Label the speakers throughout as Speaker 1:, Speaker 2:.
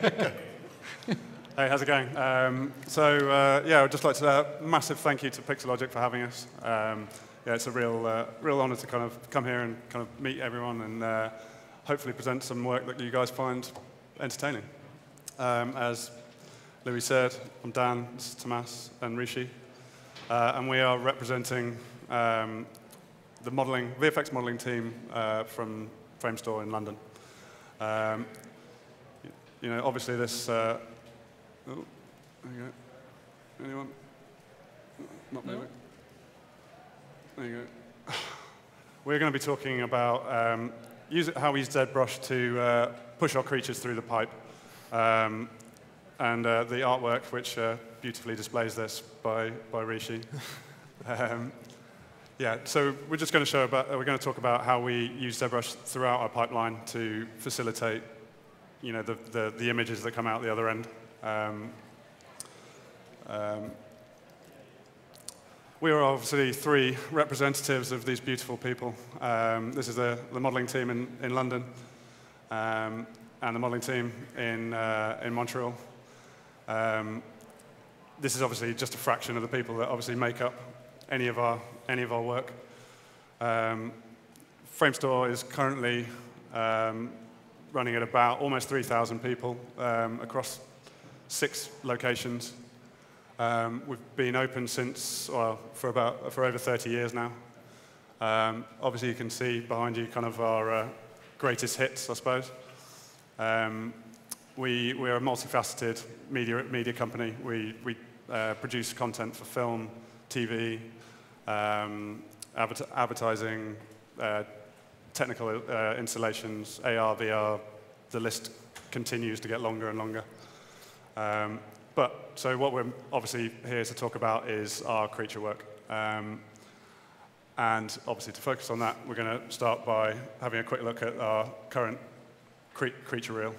Speaker 1: Hey, how's it going? Yeah, I'd just like to massive thank you to Pixologic for having us. Yeah, it's a real honor to kind of come here and kind of meet everyone and hopefully present some work that you guys find entertaining. As Louis said, I'm Dan, this is Tamas, and Rishi, and we are representing the VFX modeling team from Framestore in London. You know, obviously this. Oh, there you go. Anyone? Not moving. There you go. We're going to be talking about how we use ZBrush to push our creatures through the pipe, and the artwork, which beautifully displays this by Rishi. Yeah, so we're just going to we're going to talk about how we use ZBrush throughout our pipeline to facilitate, you know, the images that come out the other end. We are obviously three representatives of these beautiful people. This is the modeling team in London, and the modeling team in Montreal. This is obviously just a fraction of the people that obviously make up any of our work. Framestore is currently running at about almost 3,000 people across 6 locations. We've been open since, well, for over 30 years now. Obviously, you can see behind you kind of our greatest hits, I suppose. We are a multifaceted media company. We produce content for film, TV, advertising, technical installations, AR, VR. The list continues to get longer and longer. So what we're obviously here to talk about is our creature work. And obviously to focus on that, we're going to start by having a quick look at our current creature reel.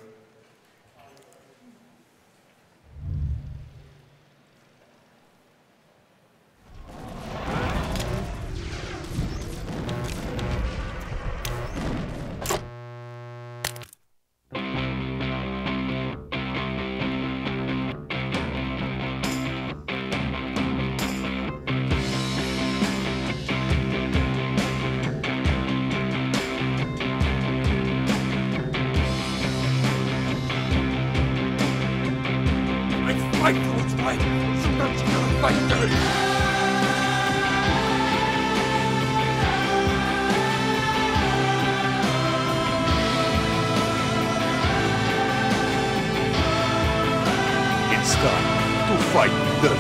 Speaker 2: It's time to fight them.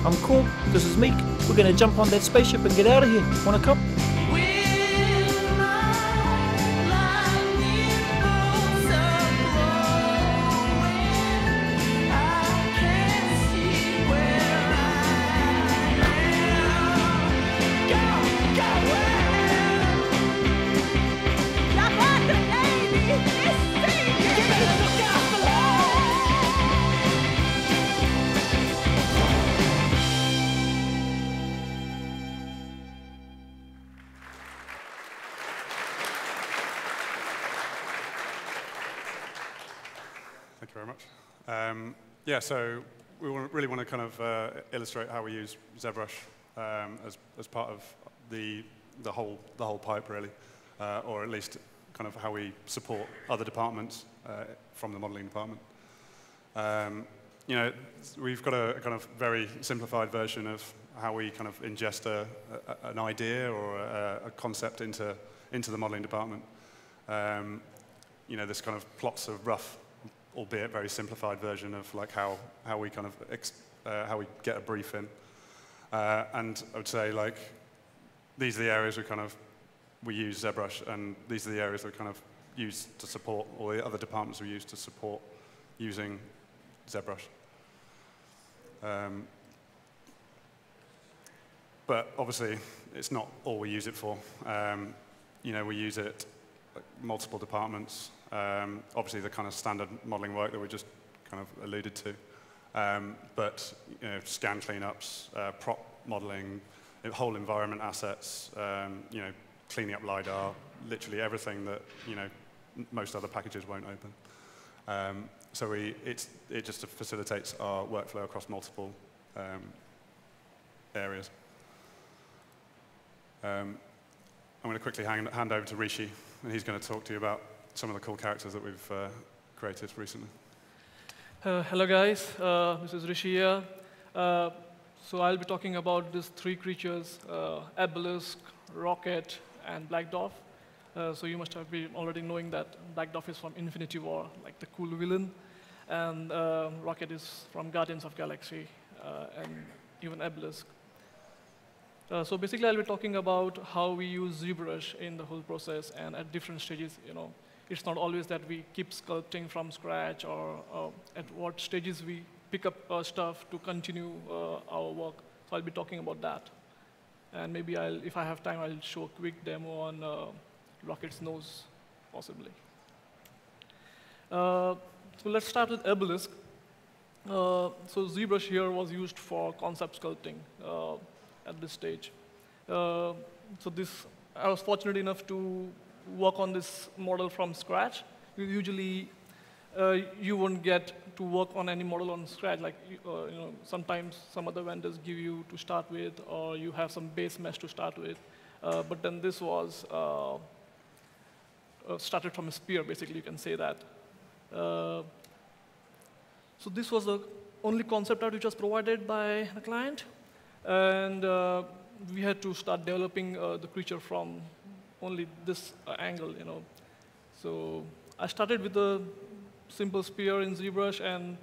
Speaker 3: I'm cool, this is Meek. We're gonna jump on that spaceship and get out of here. Wanna come?
Speaker 1: Thank you very much. Yeah, so we really want to kind of illustrate how we use ZBrush as part of the whole pipe, really, or at least kind of how we support other departments from the modeling department. You know, we've got a kind of very simplified version of how we kind of ingest an idea or a concept into the modeling department. You know, this kind of plots a rough, albeit very simplified version of like how we kind of how we get a brief in. And I would say like these are the areas we use ZBrush, and these are the areas we kind of use to support, or the other departments we use to support using ZBrush. But obviously, it's not all we use it for. You know, we use it like multiple departments. Obviously, the kind of standard modeling work that we just kind of alluded to. But you know, scan cleanups, prop modeling, whole environment assets, you know, cleaning up LiDAR, literally everything that you know most other packages won't open. So it just facilitates our workflow across multiple areas. I'm going to quickly hand over to Rishi, and he's going to talk to you about some of the cool characters that we've created recently.
Speaker 4: Hello, guys. This is Rishi here. So I'll be talking about these three creatures, Obelisk, Rocket, and Black Dwarf. So you must have been already knowing that Black Dwarf is from Infinity War, like the cool villain, and Rocket is from Guardians of Galaxy, and even Obelisk. So basically, I'll be talking about how we use ZBrush in the whole process, and at different stages. You know, it's not always that we keep sculpting from scratch, or at what stages we pick up stuff to continue our work. So I'll be talking about that. And maybe if I have time, I'll show a quick demo on Rocket's nose, possibly. So let's start with Obelisk. So ZBrush here was used for concept sculpting at this stage. So I was fortunate enough to work on this model from scratch. Usually, you won't get to work on any model on scratch. Like you know, sometimes some other vendors give you to start with, or you have some base mesh to start with. But then this was started from a spear, basically. You can say that. So this was the only concept art which was provided by the client, and we had to start developing the creature from only this angle, you know. So I started with a simple spear in ZBrush, and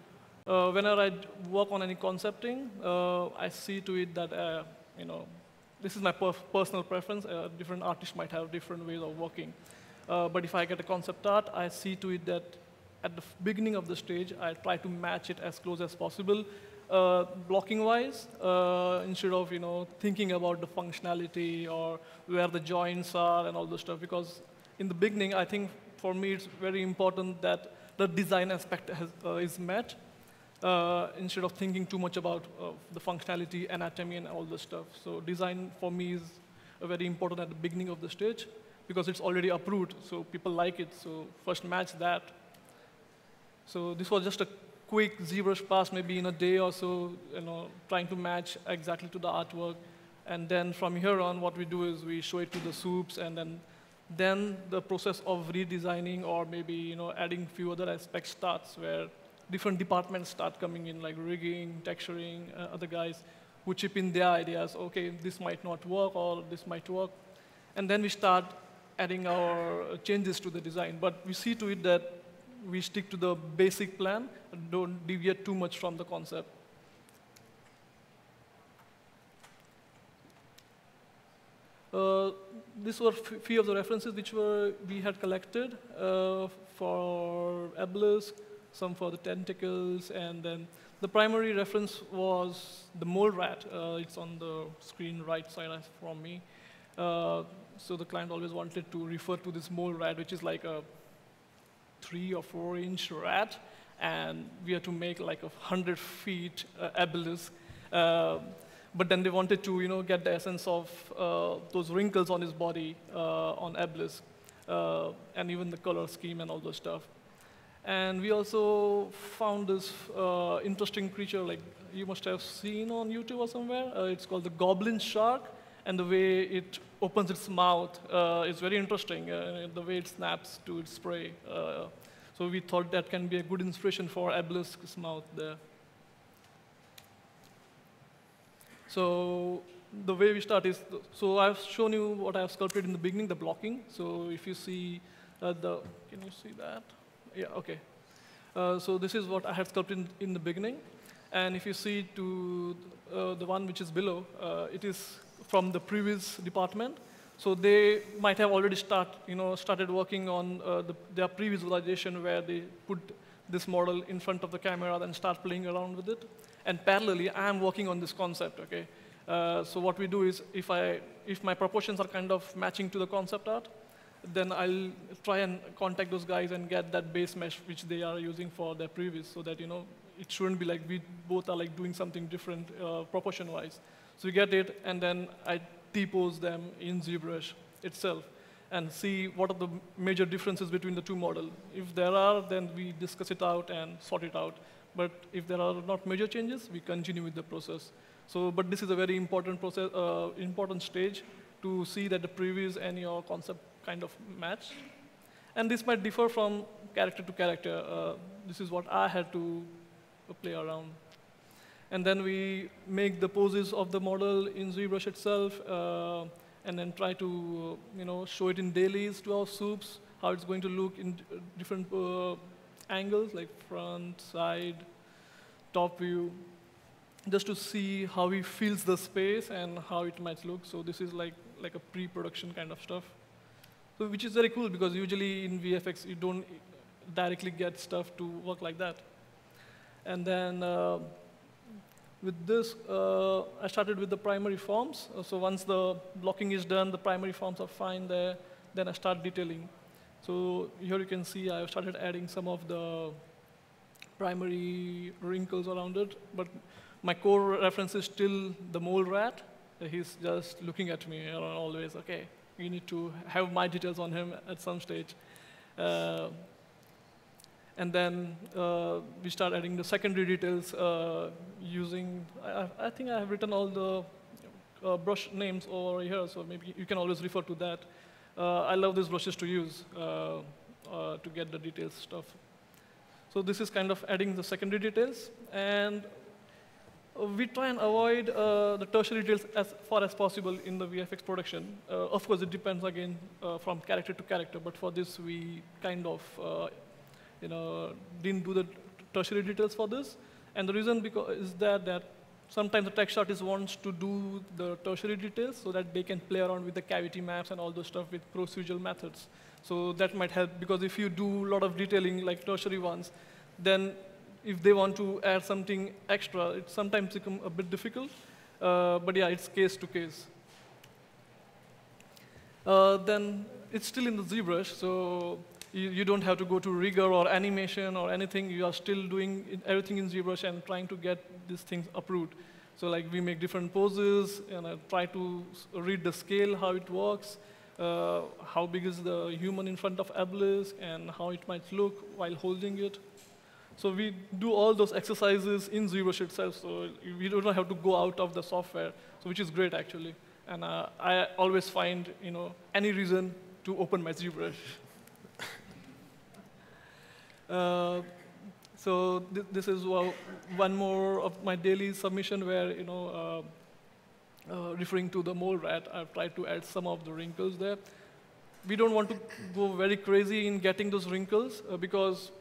Speaker 4: whenever I work on any concepting, I see to it that, you know, this is my personal preference. Different artists might have different ways of working. But if I get a concept art, I see to it that at the beginning of the stage, I try to match it as close as possible, blocking-wise, instead of thinking about the functionality or where the joints are and all this stuff. Because in the beginning, I think for me it's very important that the design aspect is met, instead of thinking too much about the functionality, anatomy, and all this stuff. So design for me is very important at the beginning of the stage, because it's already approved, so people like it. So first match that. So this was just a quick ZBrush pass, maybe in a day or so, trying to match exactly to the artwork. And then from here on, what we do is we show it to the soups, and then the process of redesigning or maybe adding few other aspects starts, where different departments start coming in, like rigging, texturing, other guys who chip in their ideas. OK, this might not work, or this might work. And then we start adding our changes to the design. But we see to it that we stick to the basic plan and don't deviate too much from the concept. These were a few of the references which we had collected for Obelisk, some for the tentacles, and then the primary reference was the mole rat. It's on the screen right side from me. So the client always wanted to refer to this mole rat, which is like a 3 or 4 inch rat, and we had to make like a 100 feet obelisk. But then they wanted to get the essence of those wrinkles on his body on obelisk, and even the color scheme and all those stuff. And we also found this interesting creature, like you must have seen on YouTube or somewhere. It's called the goblin shark, and the way it opens its mouth is very interesting, the way it snaps to its prey. So we thought that can be a good inspiration for Obelisk's mouth there. So the way we start is, so I've shown you what I've sculpted in the beginning, the blocking. So if you see can you see that? Yeah, OK. So this is what I had sculpted in the beginning. And if you see to the one which is below, it is from the previous department. So they might have already started working on their previous visualization where they put this model in front of the camera and start playing around with it. And parallelly, I am working on this concept. Okay. So what we do is, if my proportions are kind of matching to the concept art, then I'll try and contact those guys and get that base mesh which they are using for their previous, so that it shouldn't be like we both are like doing something different proportion-wise. So we get it, and then I T-pose them in ZBrush itself and see what are the major differences between the two models. If there are, then we discuss it out and sort it out. But if there are not major changes, we continue with the process. So, but this is a very important process, important stage to see that the previous and your concept kind of match. And this might differ from character to character. This is what I had to play around. And then we make the poses of the model in ZBrush itself, and then try to show it in dailies to our soups, how it's going to look in different angles, like front, side, top view, just to see how he fills the space and how it might look. So this is like a pre-production kind of stuff. So which is very cool, because usually in VFX, you don't directly get stuff to work like that. And then with this, I started with the primary forms. So once the blocking is done, the primary forms are fine there, then I start detailing. So here you can see I've started adding some of the primary wrinkles around it. But my core reference is still the mole rat. He's just looking at me always, OK, you need to have my details on him at some stage. And then we start adding the secondary details using, I think I have written all the brush names over here, so maybe you can always refer to that. I love these brushes to use to get the details stuff. So this is kind of adding the secondary details. And we try and avoid the tertiary details as far as possible in the VFX production. Of course, it depends, again, from character to character. But for this, we kind of didn't do the tertiary details for this. And the reason is that sometimes the text artist wants to do the tertiary details so that they can play around with the cavity maps and all those stuff with procedural methods. So that might help, because if you do a lot of detailing, like tertiary ones, then if they want to add something extra, it sometimes becomes a bit difficult. But yeah, it's case to case. Then it's still in the ZBrush, so you don't have to go to rigor or animation or anything. You are still doing everything in ZBrush and trying to get these things approved. So like we make different poses, and try to read the scale, how it works, how big is the human in front of Obelisk, and how it might look while holding it. So we do all those exercises in ZBrush itself, so we don't have to go out of the software, so which is great, actually. And I always find any reason to open my ZBrush. So this is one more of my daily submission where, referring to the mole rat, I've tried to add some of the wrinkles there. We don't want to go very crazy in getting those wrinkles, because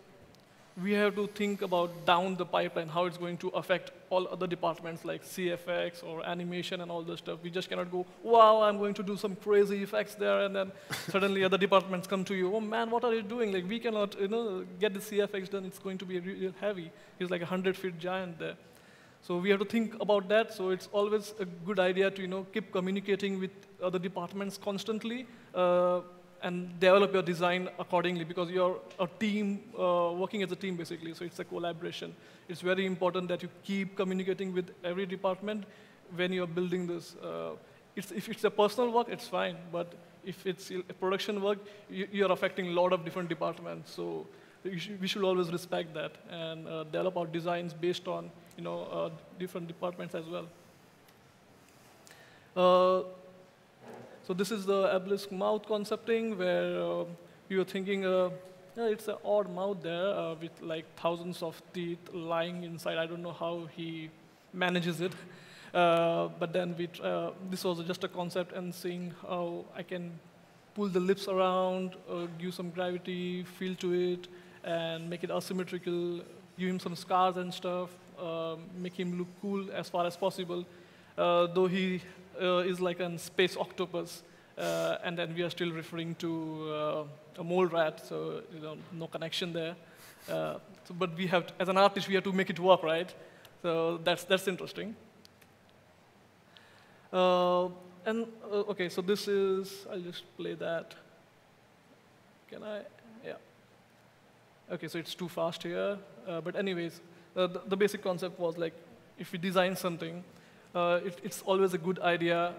Speaker 4: we have to think about down the pipeline how it's going to affect all other departments like CFX or animation and all this stuff. We just cannot go, wow, I'm going to do some crazy effects there, and then suddenly other departments come to you, oh man, what are you doing? Like, we cannot get the CFX done. It's going to be real heavy. He's like a 100-foot giant there. So we have to think about that. So it's always a good idea to keep communicating with other departments constantly, and develop your design accordingly, because you're a team, working as a team, basically, so it's a collaboration. It's very important that you keep communicating with every department when you're building this. If it's a personal work, it's fine, but if it's a production work, you're affecting a lot of different departments, so we should always respect that and develop our designs based on different departments as well. So this is the obelisk mouth concepting, where we were thinking it's an odd mouth there with like thousands of teeth lying inside. I don't know how he manages it. But then this was just a concept and seeing how I can pull the lips around, give some gravity, feel to it, and make it asymmetrical, give him some scars and stuff, make him look cool as far as possible. Though he is like a space octopus, and then we are still referring to a mole rat, so no connection there. But we have, as an artist, we have to make it work, right? So that's interesting. Okay, so this is, I'll just play that. Can I? Yeah. Okay, so it's too fast here. But anyways, the basic concept was like, if we design something, it's always a good idea.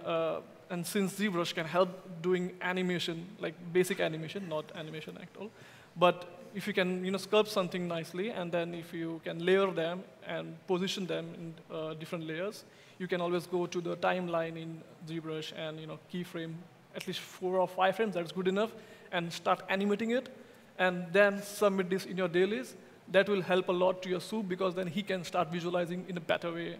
Speaker 4: And since ZBrush can help doing animation, like basic animation, not animation at all, but if you can sculpt something nicely, and then if you can layer them and position them in different layers, you can always go to the timeline in ZBrush and keyframe at least 4 or 5 frames. That's good enough, and start animating it, and then submit this in your dailies. That will help a lot to your soup, because then he can start visualizing in a better way.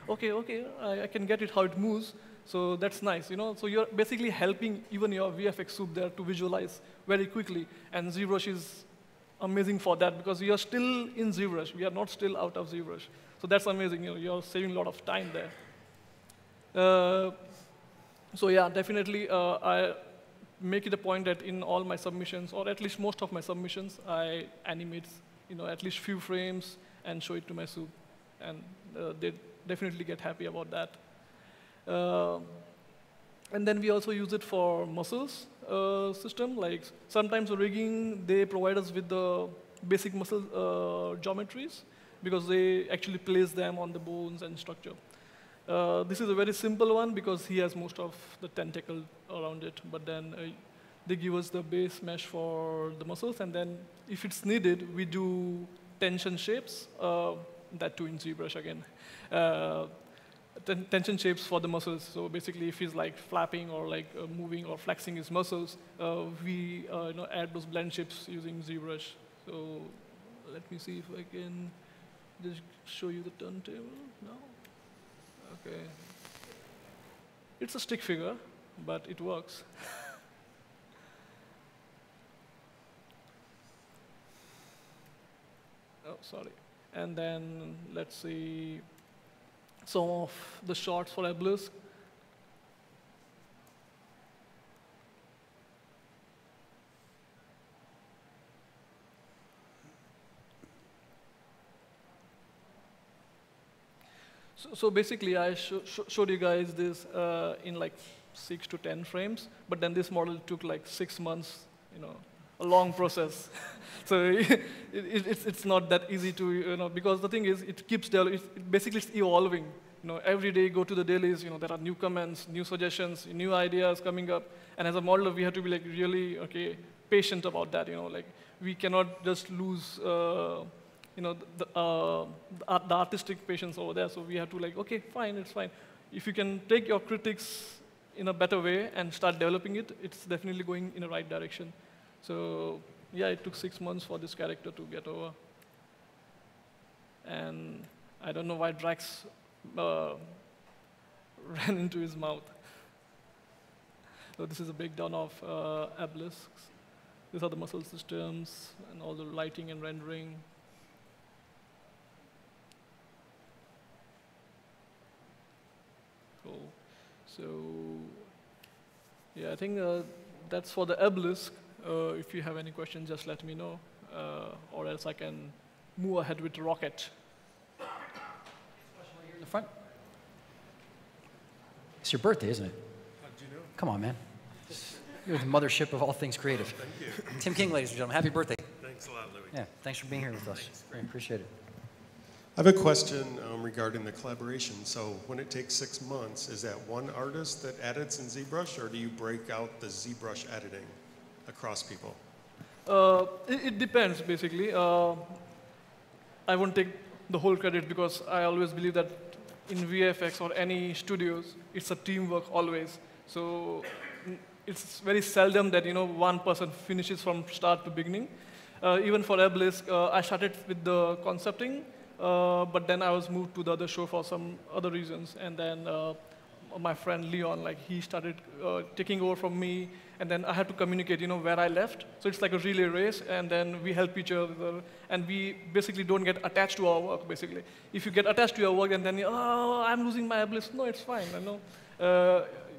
Speaker 4: Okay, I can get it how it moves. So that's nice. So you're basically helping even your VFX soup there to visualize very quickly. And ZBrush is amazing for that, because we are still in ZBrush. We are not still out of ZBrush. So that's amazing. You're saving a lot of time there. So yeah, definitely I make it a point that in all my submissions, or at least most of my submissions, I animate at least few frames and show it to my soup. And they definitely get happy about that. And then we also use it for muscles system. Like sometimes rigging, they provide us with the basic muscle geometries, because they actually place them on the bones and structure. This is a very simple one, because he has most of the tentacle around it. But then they give us the base mesh for the muscles, and then if it's needed, we do tension shapes, that too in ZBrush again. Tension shapes for the muscles. So basically, if he's like flapping or like moving or flexing his muscles, we add those blend shapes using ZBrush. So let me see if I can just show you the turntable now. Okay. It's a stick figure, but it works. Oh, sorry. And then let's see some of the shots for obelisk. So basically, I showed you guys this in like 6 to 10 frames, but then this model took like 6 months, a long process. So it's not that easy to, because the thing is, it keeps basically it's evolving. Every day go to the dailies, there are new comments, new suggestions, new ideas coming up. And as a modeler, we have to be like really patient about that. Like we cannot just lose the artistic patience over there. So we have to like, okay, fine, it's fine. If you can take your critics in a better way and start developing it, it's definitely going in the right direction. So yeah, it took 6 months for this character to get over. And I don't know why Drax ran into his mouth. So this is a breakdown of obelisks. These are the muscle systems and all the lighting and rendering. Cool. So yeah, I think that's for the obelisk. If you have any questions, just let me know, or else I can move ahead with rocket.
Speaker 5: In the front. It's your birthday, isn't it?
Speaker 6: How did you know?
Speaker 5: Come on, man. You're the mothership of all things creative.
Speaker 6: Thank you.
Speaker 5: Tim King, ladies and gentlemen, happy birthday.
Speaker 6: Thanks a lot, Louis.
Speaker 5: Yeah, thanks for being here with us. I appreciate it.
Speaker 6: I have a question regarding the collaboration. So when it takes 6 months, is that one artist that edits in ZBrush, or do you break out the ZBrush editing across people?
Speaker 4: It depends, basically. I won't take the whole credit because I always believe that in VFX or any studios, it's a teamwork always. So it's very seldom that one person finishes from start to beginning. Even for Obelisk, I started with the concepting, but then I was moved to the other show for some other reasons, and then my friend Leon, like he started taking over from me, and then I had to communicate, where I left. So it's like a relay race, and then we help each other, and we basically don't get attached to our work, basically. If you get attached to your work, and then oh, I'm losing my Obelisk. No, it's fine,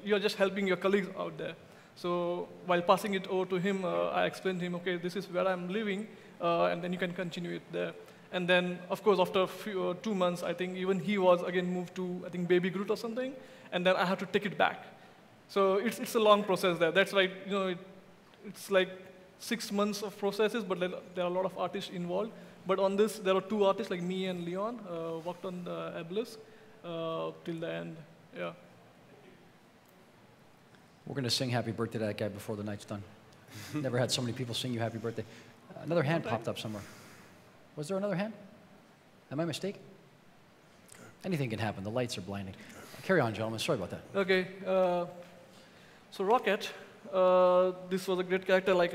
Speaker 4: you're just helping your colleagues out there. So while passing it over to him, I explained to him, okay, this is where I'm living, and then you can continue it there. And then, of course, after 2 months, I think even he was again moved to, I think, Baby Groot or something, and then I had to take it back. So it's a long process there. That's why, it's like 6 months of processes, but there are a lot of artists involved. But on this, there are 2 artists, like me and Leon, worked on the Obelisk till the end. Yeah.
Speaker 5: We're going to sing happy birthday to that guy before the night's done. Never had so many people sing you happy birthday. Another hand popped up somewhere. Was there another hand? Am I mistaken? Anything can happen. The lights are blinding. Carry on, gentlemen. Sorry about that.
Speaker 4: Okay. So Rocket, this was a great character. Like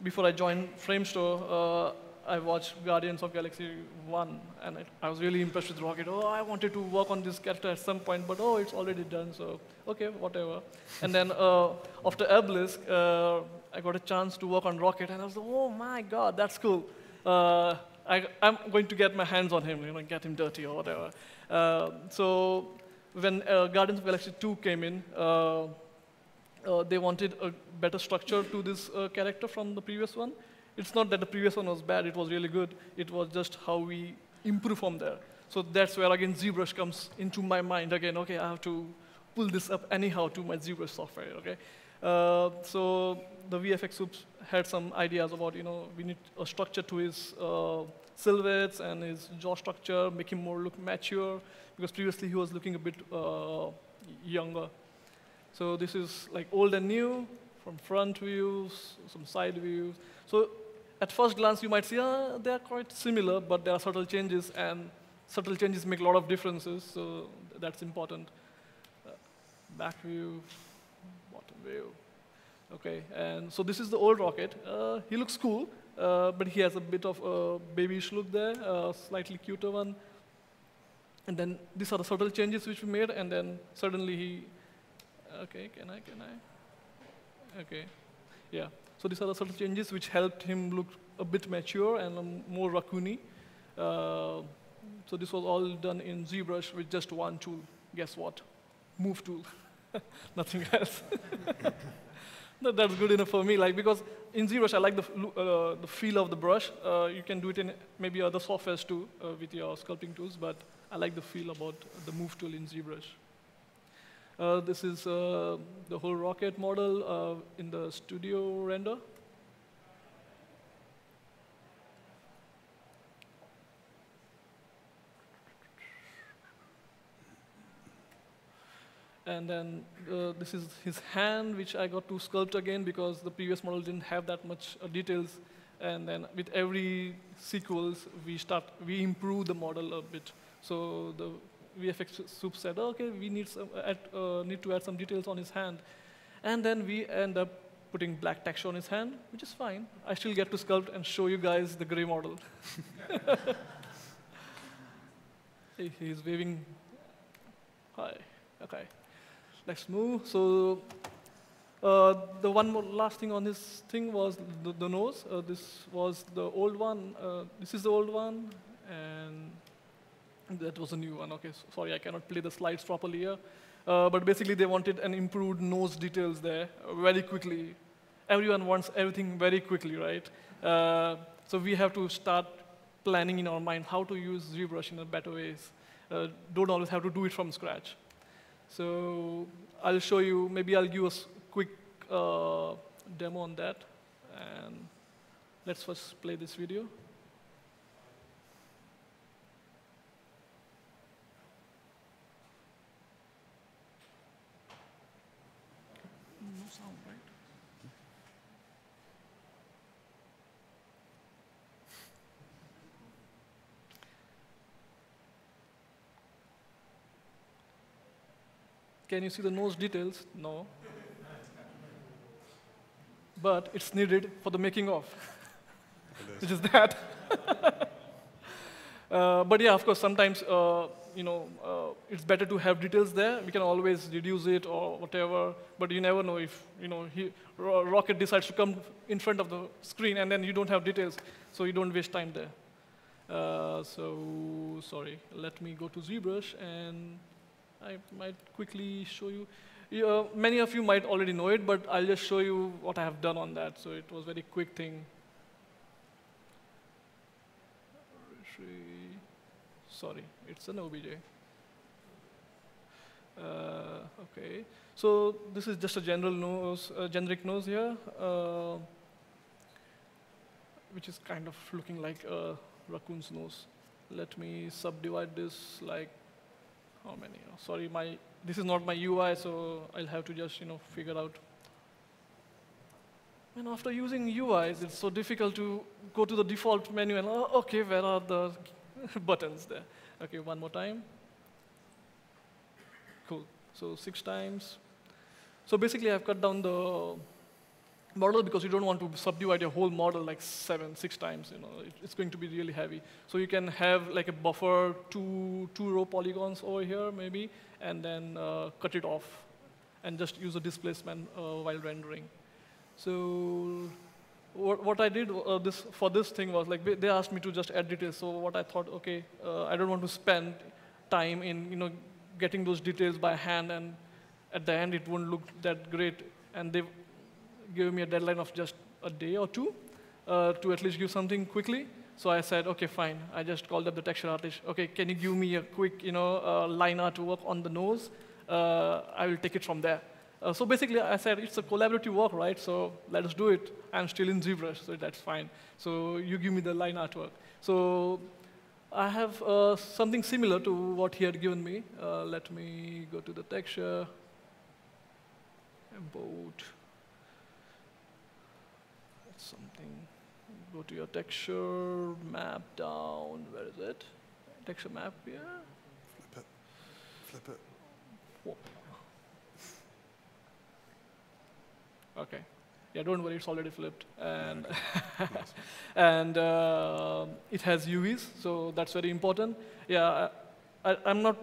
Speaker 4: before I joined Framestore, I watched Guardians of Galaxy 1, and I was really impressed with Rocket. Oh, I wanted to work on this character at some point, but oh, it's already done, so okay, whatever. And then after Obelisk, I got a chance to work on Rocket, and I was like, oh my God, that's cool. I'm going to get my hands on him, get him dirty or whatever. So when Guardians of Galaxy 2 came in, they wanted a better structure to this character from the previous one. It's not that the previous one was bad, it was really good. It was just how we improve from there. So that's where, again, ZBrush comes into my mind again. Okay, I have to pull this up anyhow to my ZBrush software, okay? So the VFX soups had some ideas about, we need a structure to his silhouettes and his jaw structure, make him more look mature, because previously he was looking a bit younger. So this is like old and new, from front views, some side views. So at first glance, you might see, they are quite similar, but there are subtle changes, and subtle changes make a lot of differences, so that's important. Back view, bottom view. Okay, and so this is the old Rocket. He looks cool, but he has a bit of a babyish look there, a slightly cuter one. And then these are the subtle changes which we made, and then suddenly he, okay, can I? Okay, yeah. So these are the subtle changes which helped him look a bit mature and more raccoony. So this was all done in ZBrush with just one tool. Guess what? Move tool. Nothing else. That's good enough for me, because in ZBrush I like the feel of the brush. You can do it in maybe other softwares too with your sculpting tools, but I like the feel about the move tool in ZBrush. This is the whole Rocket model in the studio render. And then this is his hand, which I got to sculpt again because the previous model didn't have that much details. And then with every sequels, we improve the model a bit. So the VFX soup said, okay, we need to add some details on his hand. And then we end up putting black texture on his hand, which is fine. I still get to sculpt and show you guys the gray model. He's waving. Hi. Okay. Let's move. So the one more last thing on this thing was the nose. This was the old one. This is the old one, and that was a new one. Okay, so sorry, I cannot play the slides properly here. But basically, they wanted an improved nose details there very quickly. Everyone wants everything very quickly, right? So we have to start planning in our mind how to use ZBrush in a better ways. Don't always have to do it from scratch. So I'll show you, maybe I'll give us a quick demo on that. And let's first play this video. No sound, right? Can you see the nose details? No. But it's needed for the making of, which is that. But yeah, of course, sometimes it's better to have details there. We can always reduce it or whatever, but you never know if Rocket decides to come in front of the screen and then you don't have details, so you don't waste time there. So sorry, let me go to ZBrush and I might quickly show you. Many of you might already know it, but I'll just show you what I have done on that. So it was a very quick thing. Sorry, it's an OBJ. Okay, so this is just a general nose, generic nose here, which is kind of looking like a raccoon's nose. Let me subdivide this like how many? Oh, sorry, this is not my UI, so I'll have to just figure out. And after using UIs, it's so difficult to go to the default menu and okay, where are the buttons there? Okay, one more time. Cool. So 6 times. So basically, I've cut down the model because you don't want to subdivide your whole model like 6 times. It's going to be really heavy. So you can have like a buffer, two row polygons over here maybe, and then cut it off, and just use a displacement while rendering. So what I did for this thing was like they asked me to just add details. So what I thought, okay, I don't want to spend time in getting those details by hand, and at the end it won't look that great. And they gave me a deadline of just a day or two to at least give something quickly. So I said, okay, fine. I just called up the texture artist. Okay, can you give me a quick line art work on the nose? I will take it from there. So basically, I said, it's a collaborative work, right? So let us do it. I'm still in ZBrush, so that's fine. So you give me the line artwork. So I have something similar to what he had given me. Let me go to the texture, import. That's something. Go to your texture, map down. Where is it? Texture map here.
Speaker 1: Flip it. Flip it.
Speaker 4: Whoop. Okay. Yeah, don't worry, it's already flipped. And, and it has UVs, so that's very important. Yeah, I'm not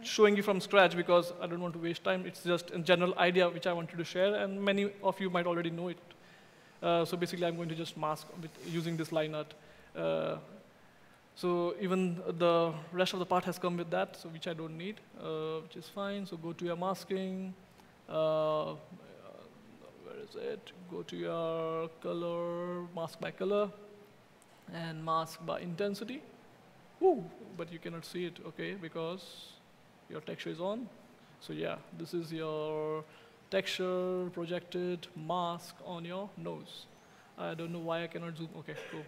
Speaker 4: showing you from scratch because I don't want to waste time. It's just a general idea which I wanted to share, and many of you might already know it. So basically, I'm going to just mask using this line art. So even the rest of the part has come with that, so which I don't need, which is fine. So go to your masking. Where is it? Go to your color, mask by color, and mask by intensity. Woo! But you cannot see it, okay, because your texture is on. So yeah, this is your texture projected mask on your nose. I don't know why I cannot zoom. Okay, cool.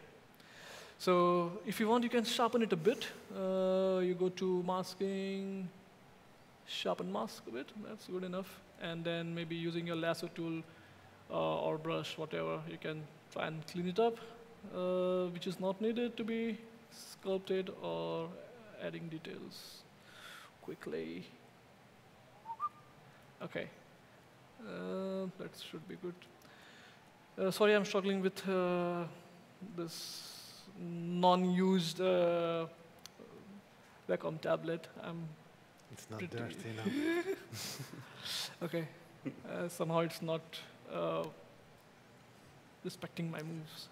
Speaker 4: So if you want, you can sharpen it a bit. You go to masking, sharpen mask a bit. That's good enough. And then maybe using your lasso tool or brush, whatever, you can try and clean it up, which is not needed to be sculpted, or adding details quickly. Okay. That should be good. Sorry, I'm struggling with this non-used Wacom tablet.
Speaker 7: It's not dirty enough.
Speaker 4: Okay. Somehow it's not respecting my moves.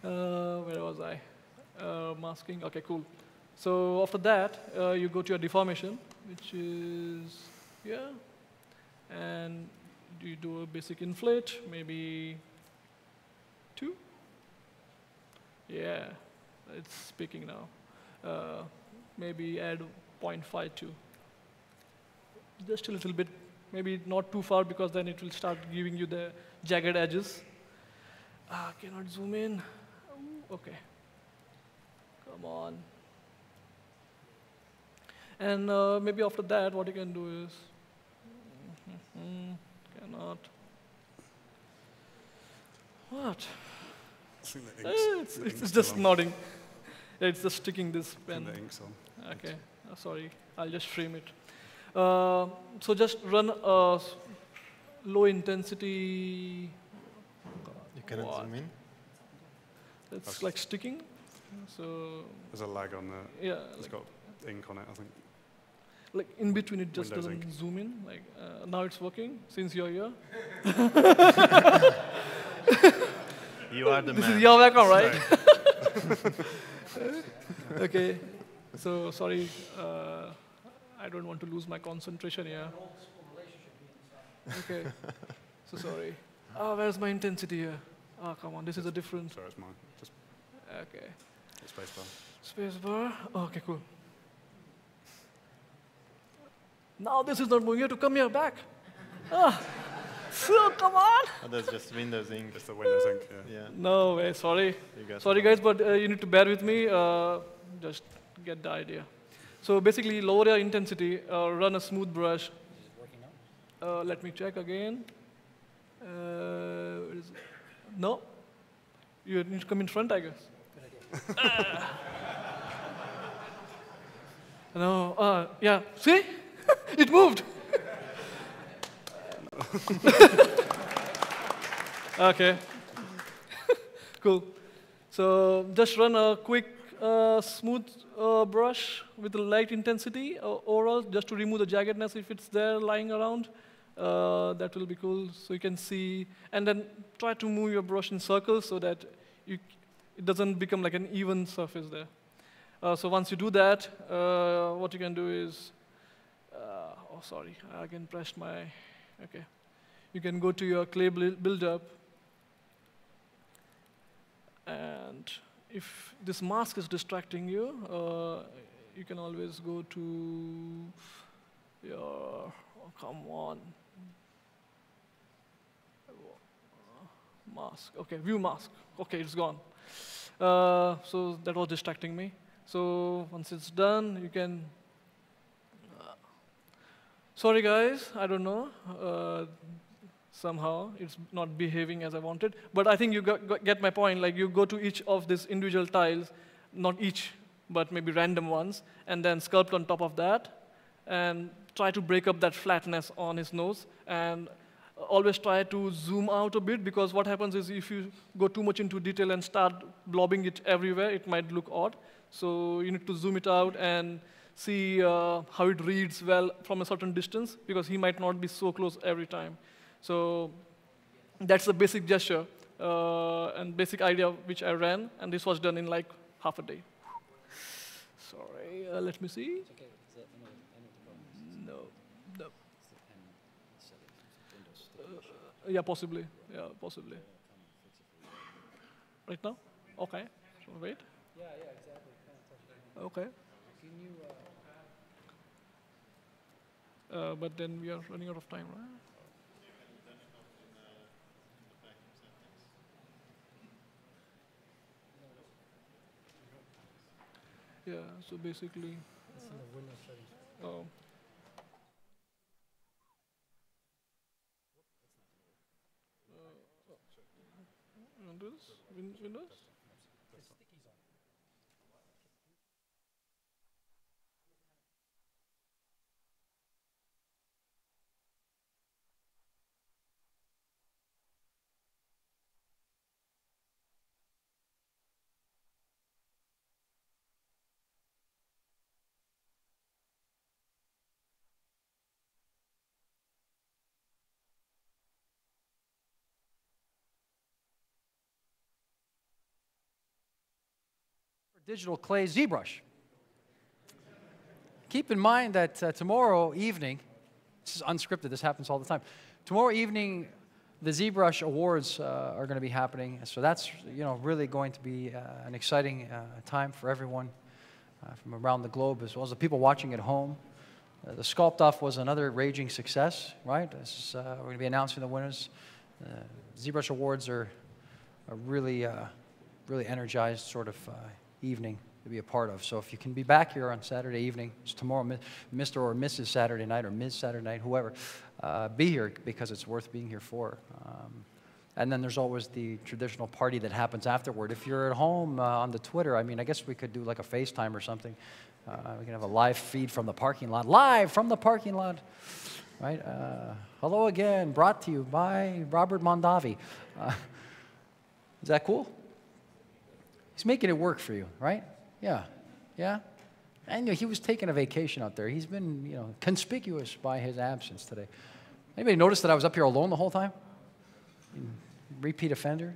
Speaker 4: Where was I? Masking. Okay, cool. So after that, you go to your deformation, which is here. And you do a basic inflate, maybe 2. Yeah, it's speaking now. Maybe add 0.52. Just a little bit, maybe not too far, because then it will start giving you the jagged edges. Cannot zoom in. Okay. Come on. And maybe after that, what you can do is, cannot. What? It's just nodding. It's just sticking this pen.
Speaker 1: The ink's on.
Speaker 4: Okay, sorry. I'll just frame it. So just run a low intensity.
Speaker 7: You cannot
Speaker 4: What?
Speaker 7: zoom in?
Speaker 4: It's like sticking. So
Speaker 1: There's a lag on the.
Speaker 4: yeah,
Speaker 1: It's got ink on it, I think.
Speaker 4: like in between it just
Speaker 1: Windows
Speaker 4: doesn't
Speaker 1: ink.
Speaker 4: zoom in. Like now it's working since you're here.
Speaker 7: You are the
Speaker 4: This
Speaker 7: man.
Speaker 4: is your background, right? Okay. So sorry, I don't want to lose my concentration here. Okay. So sorry. Oh, where's my intensity here? Oh, come on. This is a different.
Speaker 1: Sorry, it's mine. Just
Speaker 4: Okay.
Speaker 1: spacebar.
Speaker 4: Spacebar. Okay, cool. Now this is not moving. You have to come here back. Ah. So come on.
Speaker 7: Oh, that's just Windows ink.
Speaker 1: It's the Windows ink, yeah.
Speaker 7: Yeah.
Speaker 4: No way. Sorry.
Speaker 7: You got
Speaker 4: Sorry,
Speaker 7: it.
Speaker 4: guys, but you need to bear with me. Just get the idea. So basically, lower your intensity, run a smooth brush. Let me check again. No. You need to come in front, I guess. No. Yeah. See? It moved. Okay. Cool. So just run a quick smooth brush with a light intensity overall, just to remove the jaggedness if it's there lying around. That will be cool. So you can see, and then try to move your brush in circles so that it doesn't become like an even surface there. So once you do that, what you can do is, oh sorry, I again pressed my, okay. You can go to your clay build-up, and if this mask is distracting you, you can always go to your, oh, come on, mask, okay, view mask, okay, it's gone. So that was distracting me. So once it's done, you can, sorry guys, I don't know. Somehow it's not behaving as I wanted. But I think you get my point. Like you go to each of these individual tiles, not each, but maybe random ones, and then sculpt on top of that, and try to break up that flatness on his nose, and always try to zoom out a bit, because what happens is if you go too much into detail and start blobbing it everywhere, it might look odd. So you need to zoom it out and see how it reads well from a certain distance, because he might not be so close every time. So that's the basic gesture and basic idea which I ran, and this was done in like half a day. Sorry, let me see. No, no. Yeah, possibly. Yeah, possibly. Right now? Okay. So wait.
Speaker 5: Yeah, exactly.
Speaker 4: Okay.
Speaker 5: Can you?
Speaker 4: But then we are running out of time, right? Yeah, so basically,
Speaker 5: It's in the Windows settings.
Speaker 4: oh. Windows?
Speaker 5: Digital clay ZBrush. Keep in mind that tomorrow evening, this is unscripted, this happens all the time. Tomorrow evening, the ZBrush Awards are going to be happening. So that's really going to be an exciting time for everyone from around the globe, as well as the people watching at home. The Sculpt Off was another raging success, right? We're going to be announcing the winners. ZBrush Awards are really, really energized sort of evening to be a part of. So if you can be back here on Saturday evening, it's tomorrow, Mr. or Mrs. Saturday night or Ms. Saturday night, whoever, be here, because it's worth being here for. And then there's always the traditional party that happens afterward. If you're at home on the Twitter, I mean, I guess we could do like a FaceTime or something. We can have a live feed from the parking lot. Live from the parking lot, right? Hello again, brought to you by Robert Mondavi. Is that cool? He's making it work for you, right? Yeah, yeah. And he was taking a vacation out there. He's been, conspicuous by his absence today. Anybody notice that I was up here alone the whole time? Repeat offender.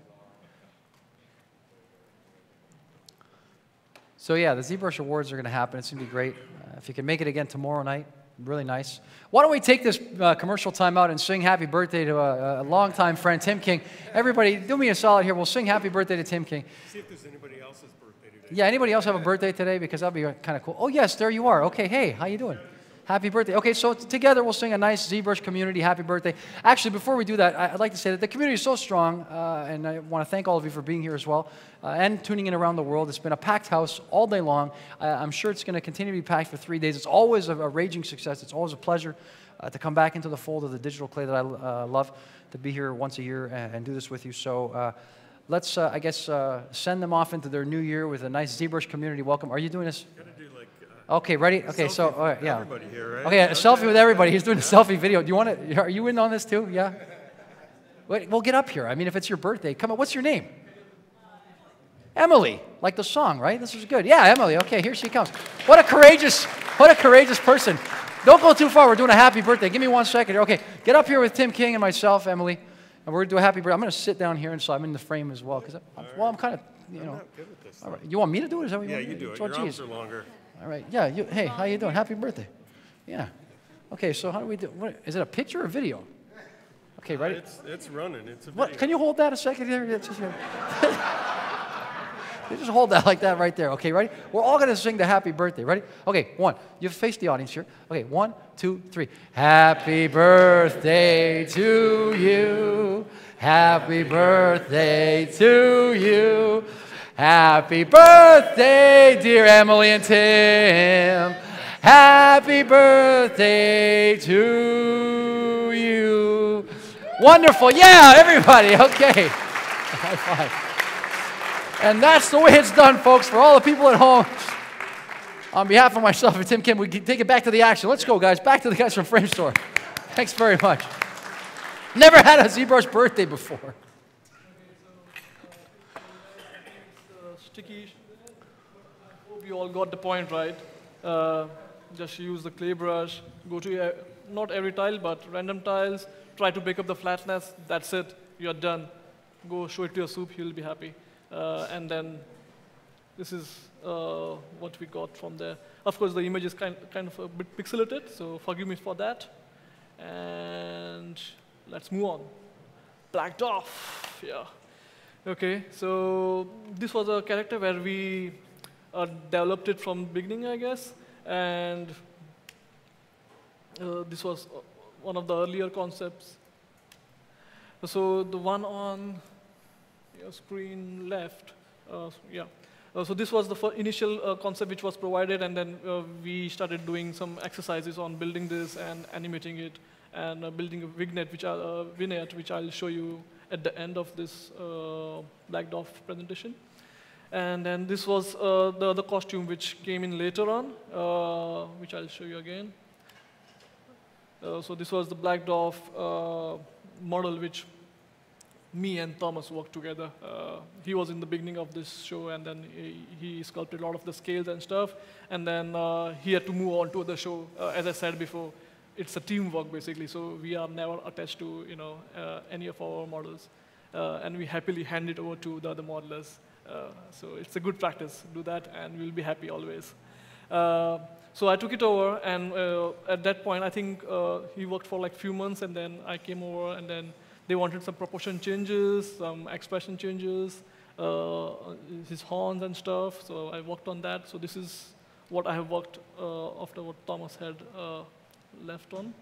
Speaker 5: So yeah, the ZBrush Awards are going to happen. It's going to be great. If you can make it again tomorrow night, really nice. Why don't we take this commercial time out and sing happy birthday to a longtime friend, Tim King. Everybody, do me a solid here. We'll sing happy birthday to Tim King.
Speaker 6: See if there's anybody else's birthday today.
Speaker 5: Yeah, anybody else have a birthday today? Because that'd be kind of cool. Oh yes, there you are. Okay, hey, how you doing? Happy birthday. Okay, so together we'll sing a nice ZBrush community happy birthday. Actually, before we do that, I'd like to say that the community is so strong, and I want to thank all of you for being here as well, and tuning in around the world. It's been a packed house all day long. I'm sure it's going to continue to be packed for 3 days. It's always a raging success. It's always a pleasure to come back into the fold of the digital clay that I love, to be here once a year and do this with you. So let's, I guess, send them off into their new year with a nice ZBrush community welcome. Are you doing this? Okay, ready? Okay, so, all right, yeah.
Speaker 6: Everybody here, right?
Speaker 5: Okay, a selfie with everybody. He's doing a selfie video. Do you want to, are you in on this too? Yeah? Wait, well, get up here. I mean, if it's your birthday, come on. What's your name? Emily, like the song, right? This is good. Yeah, Emily. Okay, here she comes. What a courageous person. Don't go too far. We're doing a happy birthday. Give me 1 second. Okay, get up here with Tim King and myself, Emily, and we're going to do a happy birthday. I'm going to sit down here, and so I'm in the frame as well, because, I'm kind of,
Speaker 6: I'm not good at this.
Speaker 5: All right. You want me to do it? Is that what
Speaker 6: Yeah,
Speaker 5: want
Speaker 6: you
Speaker 5: me
Speaker 6: do
Speaker 5: to
Speaker 6: it.
Speaker 5: Oh,
Speaker 6: Your arms
Speaker 5: geez.
Speaker 6: are longer.
Speaker 5: All right. Yeah. Hey, how you doing? Happy birthday. Yeah. Okay. So how do we do? What, is it a picture or video? Okay. Ready?
Speaker 6: It's running. It's a
Speaker 5: What?
Speaker 6: video.
Speaker 5: Can you hold that a second there? You just hold that like that right there. Okay. Ready? We're all gonna sing the happy birthday. Ready? Okay. One. You face the audience here. Okay. 1, 2, 3. Happy birthday to you. Happy birthday to you. Happy birthday, dear Emily and Tim. Happy birthday to you. Wonderful. Yeah, everybody. Okay. High five. And that's the way it's done, folks. For all the people at home, on behalf of myself and Tim Kim, we can take it back to the action. Let's go, guys. Back to the guys from Framestore. Thanks very much. Never had a ZBrush birthday before.
Speaker 4: Sticky. I hope you all got the point right. Just use the clay brush, go to not every tile, but random tiles, try to break up the flatness, that's it, you're done. Go show it to your soup, he'll be happy. And then this is what we got from there. Of course, the image is kind of a bit pixelated, so forgive me for that. And let's move on. Blacked off, yeah. Okay, so this was a character where we developed it from beginning, I guess, and this was one of the earlier concepts. So the one on your screen left, yeah. So this was the initial concept which was provided, and then we started doing some exercises on building this and animating it, and building a vignette, which I'll show you at the end of this blacked off presentation. And then this was the other costume which came in later on, which I'll show you again. So this was the blacked off model which me and Tamas worked together. He was in the beginning of this show, and then he sculpted a lot of the scales and stuff. And then he had to move on to the show. As I said before, it's a teamwork basically. So we are never attached to any of our models, and we happily hand it over to the other modelers. So it's a good practice. Do that, and we'll be happy always. So I took it over, and at that point, I think he worked for like a few months, and then I came over, and then they wanted some proportion changes, some expression changes, his horns and stuff. So I worked on that. So this is what I have worked after what Tamas had left on.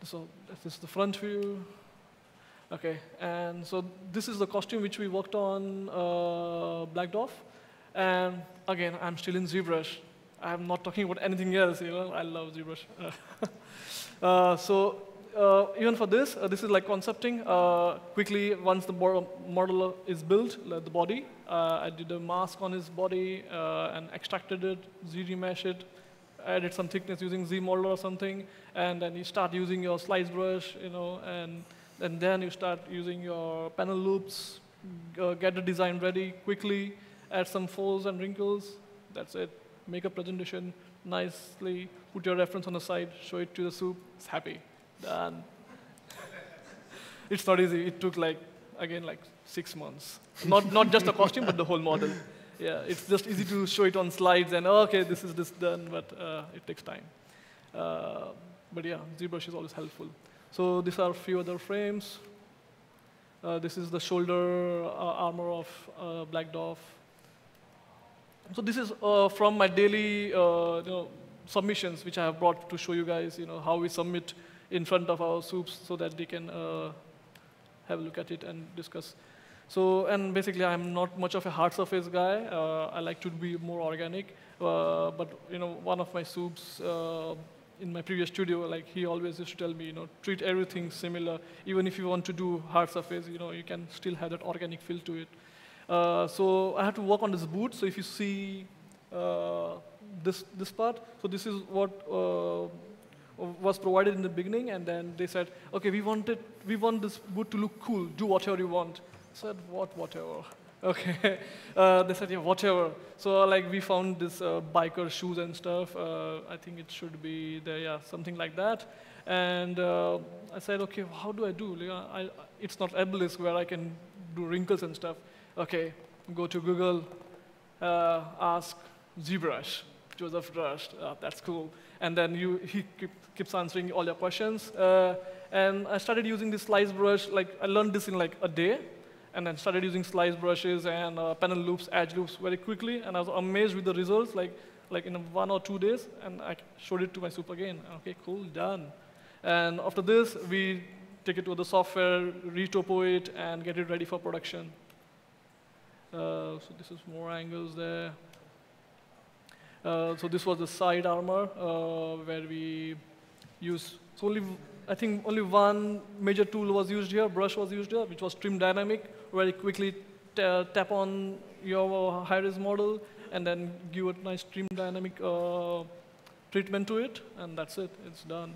Speaker 4: So this is the front view. Okay, and so this is the costume which we worked on, blacked off. And again, I'm still in ZBrush. I'm not talking about anything else, I love ZBrush. So even for this, this is like concepting. Quickly, once the model is built, the body, I did a mask on his body and extracted it, Z-remesh it, added some thickness using Z-model or something, and then you start using your slice brush, and then you start using your panel loops, get the design ready quickly, add some folds and wrinkles. That's it. Make a presentation nicely, put your reference on the side, show it to the soup. It's happy. Done. It's not easy. It took again 6 months. Not just a costume, but the whole model. Yeah, it's just easy to show it on slides and okay, this is done, but it takes time. But yeah, ZBrush is always helpful. So these are a few other frames. This is the shoulder armor of Black Dwarf. So this is from my daily submissions, which I have brought to show you guys how we submit in front of our soups so that they can have a look at it and discuss. So, and basically, I'm not much of a hard surface guy. I like to be more organic. But one of my soups in my previous studio, he always used to tell me, treat everything similar. Even if you want to do hard surface, you can still have that organic feel to it. So I had to work on this boot. So if you see this part, so this is what was provided in the beginning, and then they said, okay, we want this boot to look cool. Do whatever you want. I said, whatever? Okay. They said, yeah, whatever. So we found this biker shoes and stuff. I think it should be there, yeah, something like that. And I said, okay, how do I do? It's not Obelisk where I can do wrinkles and stuff. Okay, go to Google, ask ZBrush, Joseph Rush. That's cool. And then he keeps answering all your questions. And I started using this slice brush. I learned this in a day. And then started using slice brushes and panel loops, edge loops very quickly. And I was amazed with the results, in 1 or 2 days. And I showed it to my soup again. Okay, cool, done. And after this, we take it to the software, retopo it, and get it ready for production. So this is more angles there. So this was the side armor where we use, so I think only one major tool was used here, brush was used here, which was trim dynamic. Very quickly tap on your high-res model and then give a nice trim dynamic treatment to it, and that's it, it's done.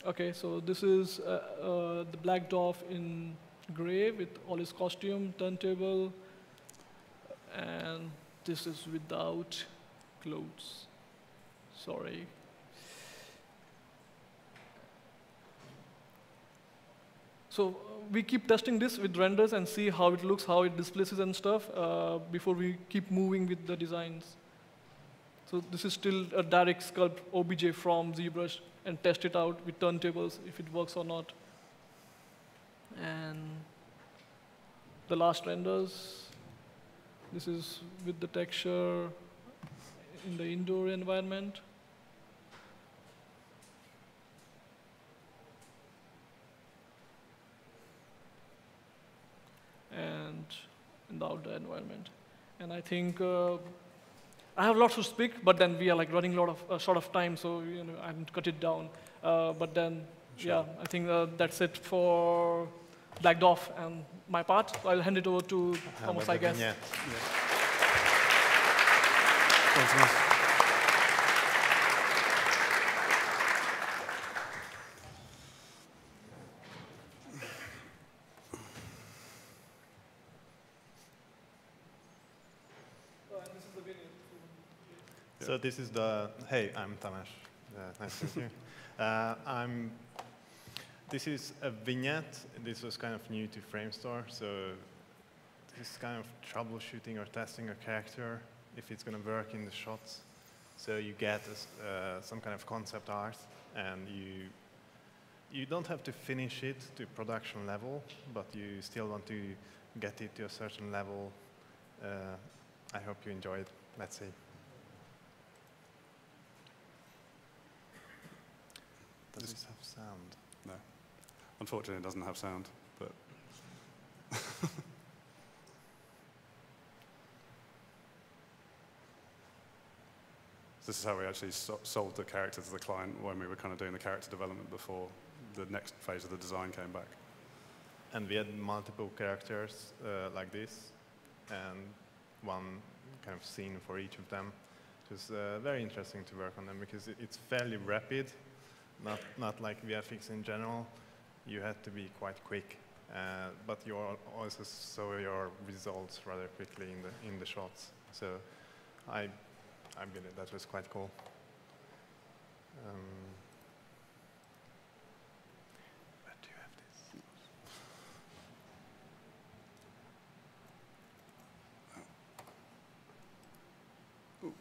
Speaker 4: Okay, so this is the Black Dwarf in gray with all his costume, turntable, and this is without clothes. Sorry. So we keep testing this with renders and see how it looks, how it displaces and stuff before we keep moving with the designs. So this is still a direct sculpt OBJ from ZBrush and test it out with turntables if it works or not. And the last renders, this is with the texture in the indoor environment. And in the outdoor environment. And I think I have lots to speak, but then we are running short of time, so I haven't cut it down. But then, sure. Yeah, I think that's it for Black Dwarf and my part. So I'll hand it over to Tamas, I guess. Yeah.
Speaker 1: Thanks, Mas.
Speaker 7: So this is hey, I'm Tamas. Nice to meet you. This is a vignette. This was kind of new to Framestore, so this is kind of troubleshooting or testing a character, if it's going to work in the shots. So you get some kind of concept art, and you don't have to finish it to production level, but you still want to get it to a certain level. I hope you enjoy it. Let's see. Does this have sound?
Speaker 1: No. Unfortunately, it doesn't have sound, but... This is how we actually sold the character to the client when we were kind of doing the character development before the next phase of the design came back.
Speaker 7: And we had multiple characters like this, and one kind of scene for each of them. It was very interesting to work on them because it's fairly rapid, not like VFX in general. You had to be quite quick, but you also saw your results rather quickly in the shots. So I believe that was quite cool. Where do you have this?
Speaker 1: Oh,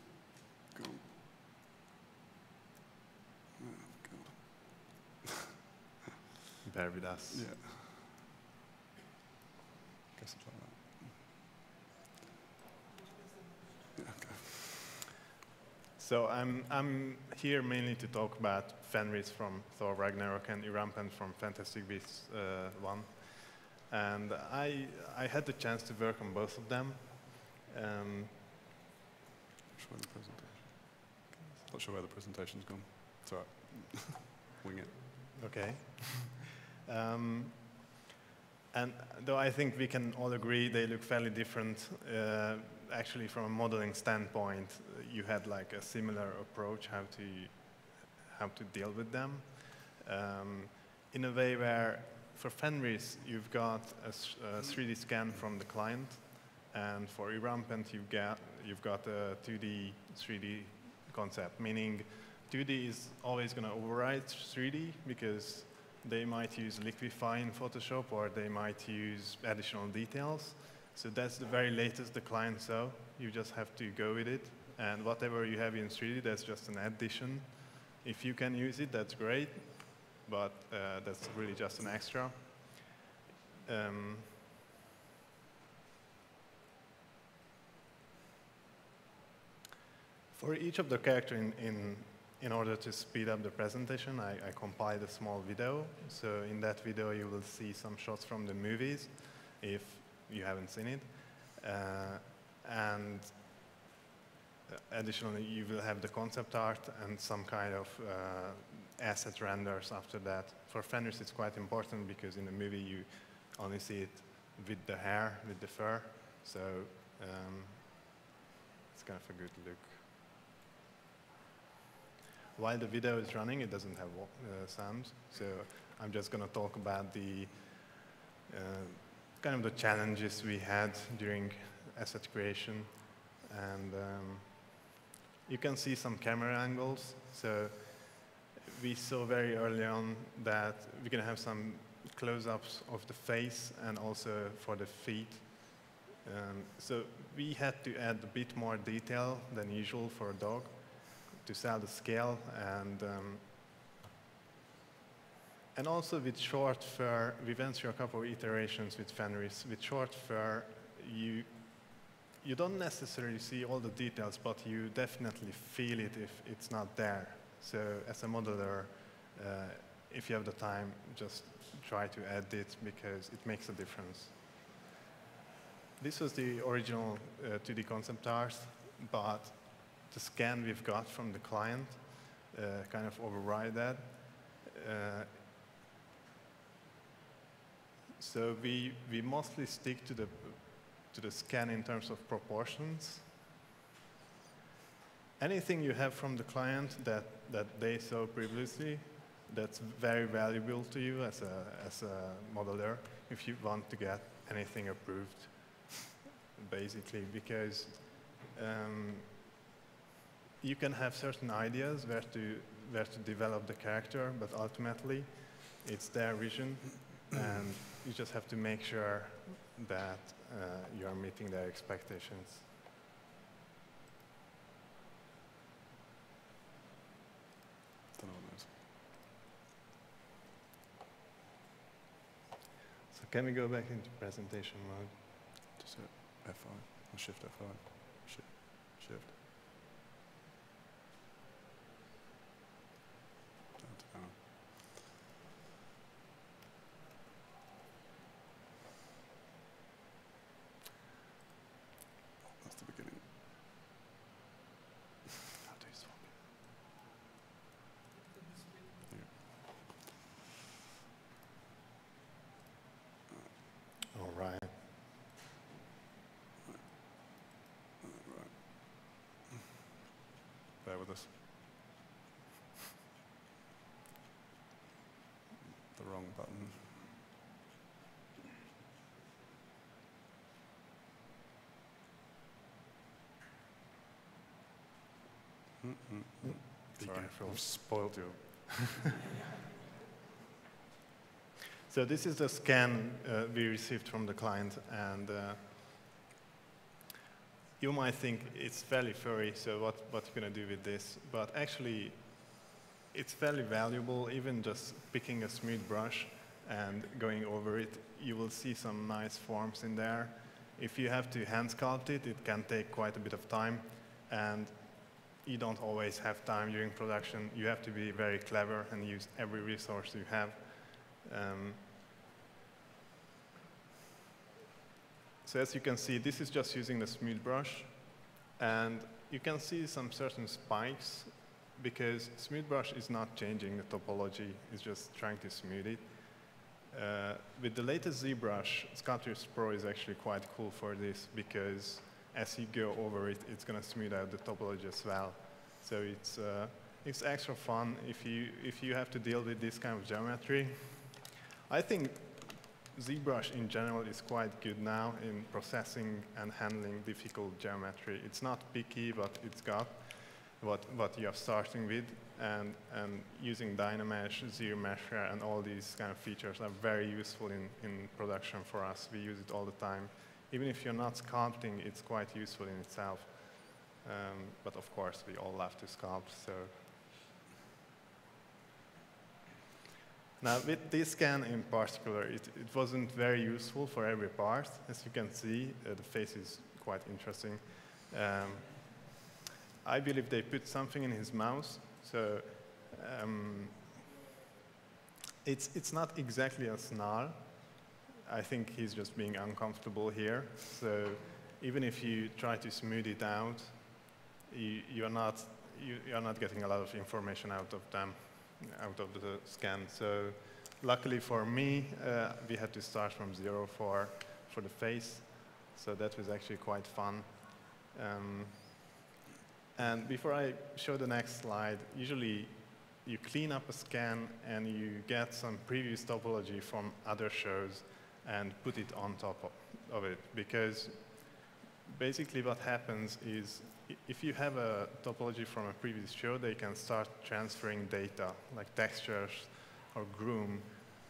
Speaker 1: go on.
Speaker 7: Bear with us.
Speaker 1: Yeah. Guess it's like that. Yeah, okay.
Speaker 7: So I'm here mainly to talk about Fenris from Thor Ragnarok and Irampant from Fantastic Beasts 1. And I had the chance to work on both of them.
Speaker 1: Not sure where the presentation's gone. It's all right. Wing it.
Speaker 7: Okay. And though I think we can all agree they look fairly different, actually from a modeling standpoint, you had like a similar approach how to deal with them. In a way where for Fenris you've got a 3D scan from the client, and for Irampant you've got a 2D 3D concept, meaning 2D is always going to override 3D because they might use Liquify in Photoshop or they might use additional details. So that's the very latest the client saw. You just have to go with it. And whatever you have in 3D, that's just an addition. If you can use it, that's great. But that's really just an extra. For each of the characters in order to speed up the presentation, I compiled a small video. So in that video, you will see some shots from the movies, if you haven't seen it. And additionally, you will have the concept art and some kind of asset renders after that. For Fenris, it's quite important because in the movie, you only see it with the hair, with the fur. So it's kind of a good look. While the video is running, it doesn't have sound, so I'm just going to talk about the kind of the challenges we had during asset creation. And you can see some camera angles. So we saw very early on that we're going to have some close-ups of the face and also for the feet. So we had to add a bit more detail than usual for a dog to sell the scale, and also with short fur, we went through a couple of iterations with Fenris. With short fur, you don't necessarily see all the details, but you definitely feel it if it's not there. So as a modeler, if you have the time, just try to add it because it makes a difference. This was the original 2D concept art, but the scan we've got from the client kind of override that. So we mostly stick to the scan in terms of proportions. Anything you have from the client that they saw previously, that's very valuable to you as a modeler if you want to get anything approved, basically, because you can have certain ideas where to develop the character, but ultimately it's their vision, and you just have to make sure that you are meeting their expectations.
Speaker 1: Don't know what that is.
Speaker 7: So can we go back into presentation mode?
Speaker 1: Just hit F5 or Shift F5. Shift. Down. That's the beginning.
Speaker 7: How do you swap?
Speaker 1: with this. The wrong button. Sorry, I've spoiled you.
Speaker 7: So this is the scan we received from the client, and you might think it's fairly furry, so what you're going to do with this? But actually, it's fairly valuable. Even just picking a smooth brush and going over it, you will see some nice forms in there. If you have to hand sculpt it, it can take quite a bit of time, and you don't always have time during production. You have to be very clever and use every resource you have. So as you can see, this is just using the smooth brush, and you can see some certain spikes because smooth brush is not changing the topology, it's just trying to smooth it. With the latest ZBrush, Sculptris Pro is actually quite cool for this because as you go over it, it's going to smooth out the topology as well. So it's extra fun if you have to deal with this kind of geometry. I think ZBrush in general is quite good now in processing and handling difficult geometry. It's not picky, but it's got what you're starting with, and using Dynamesh, ZBrush, and all these kind of features are very useful in production for us. We use it all the time. Even if you're not sculpting, it's quite useful in itself. But of course, we all love to sculpt, so. Now, with this scan in particular, it wasn't very useful for every part. As you can see, the face is quite interesting. I believe they put something in his mouth, so it's not exactly a snarl. I think he's just being uncomfortable here. So even if you try to smooth it out, you're not getting a lot of information out of the scan. So luckily for me, we had to start from 0 for the face. So that was actually quite fun. And before I show the next slide, usually you clean up a scan and you get some previous topology from other shows and put it on top of it. Because basically what happens is if you have a topology from a previous show, they can start transferring data like textures or groom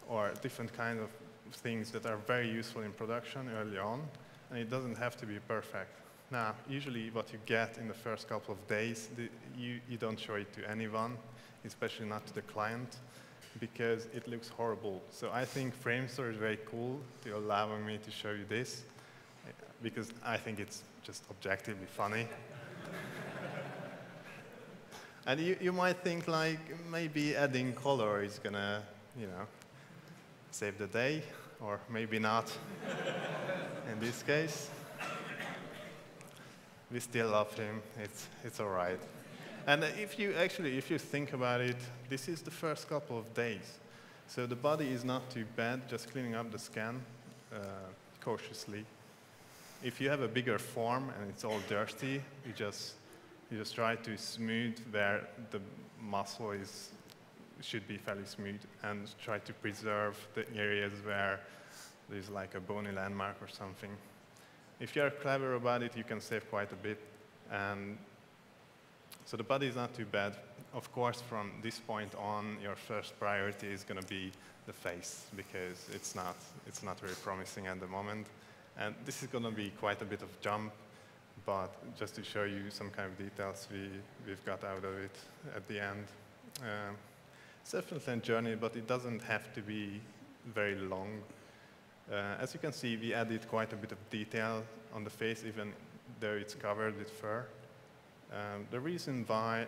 Speaker 7: or different kinds of things that are very useful in production early on, and it doesn't have to be perfect. Now, usually what you get in the first couple of days, you don't show it to anyone, especially not to the client, because it looks horrible. So I think Framestore is very cool to allowing me to show you this, because I think it's just objectively funny. And you might think like maybe adding color is gonna, save the day, or maybe not in this case. We still love him, it's all right. And if you think about it, this is the first couple of days. So the body is not too bad, just cleaning up the scan cautiously. If you have a bigger form and it's all dirty, you just try to smooth where the muscle should be fairly smooth, and try to preserve the areas where there's like a bony landmark or something. If you're clever about it, you can save quite a bit. And so the body is not too bad. Of course, from this point on, your first priority is going to be the face, because it's not very promising at the moment. And this is going to be quite a bit of jump, but just to show you some kind of details we've got out of it at the end. It's definitely a journey, but it doesn't have to be very long. As you can see, we added quite a bit of detail on the face, even though it's covered with fur. The reason why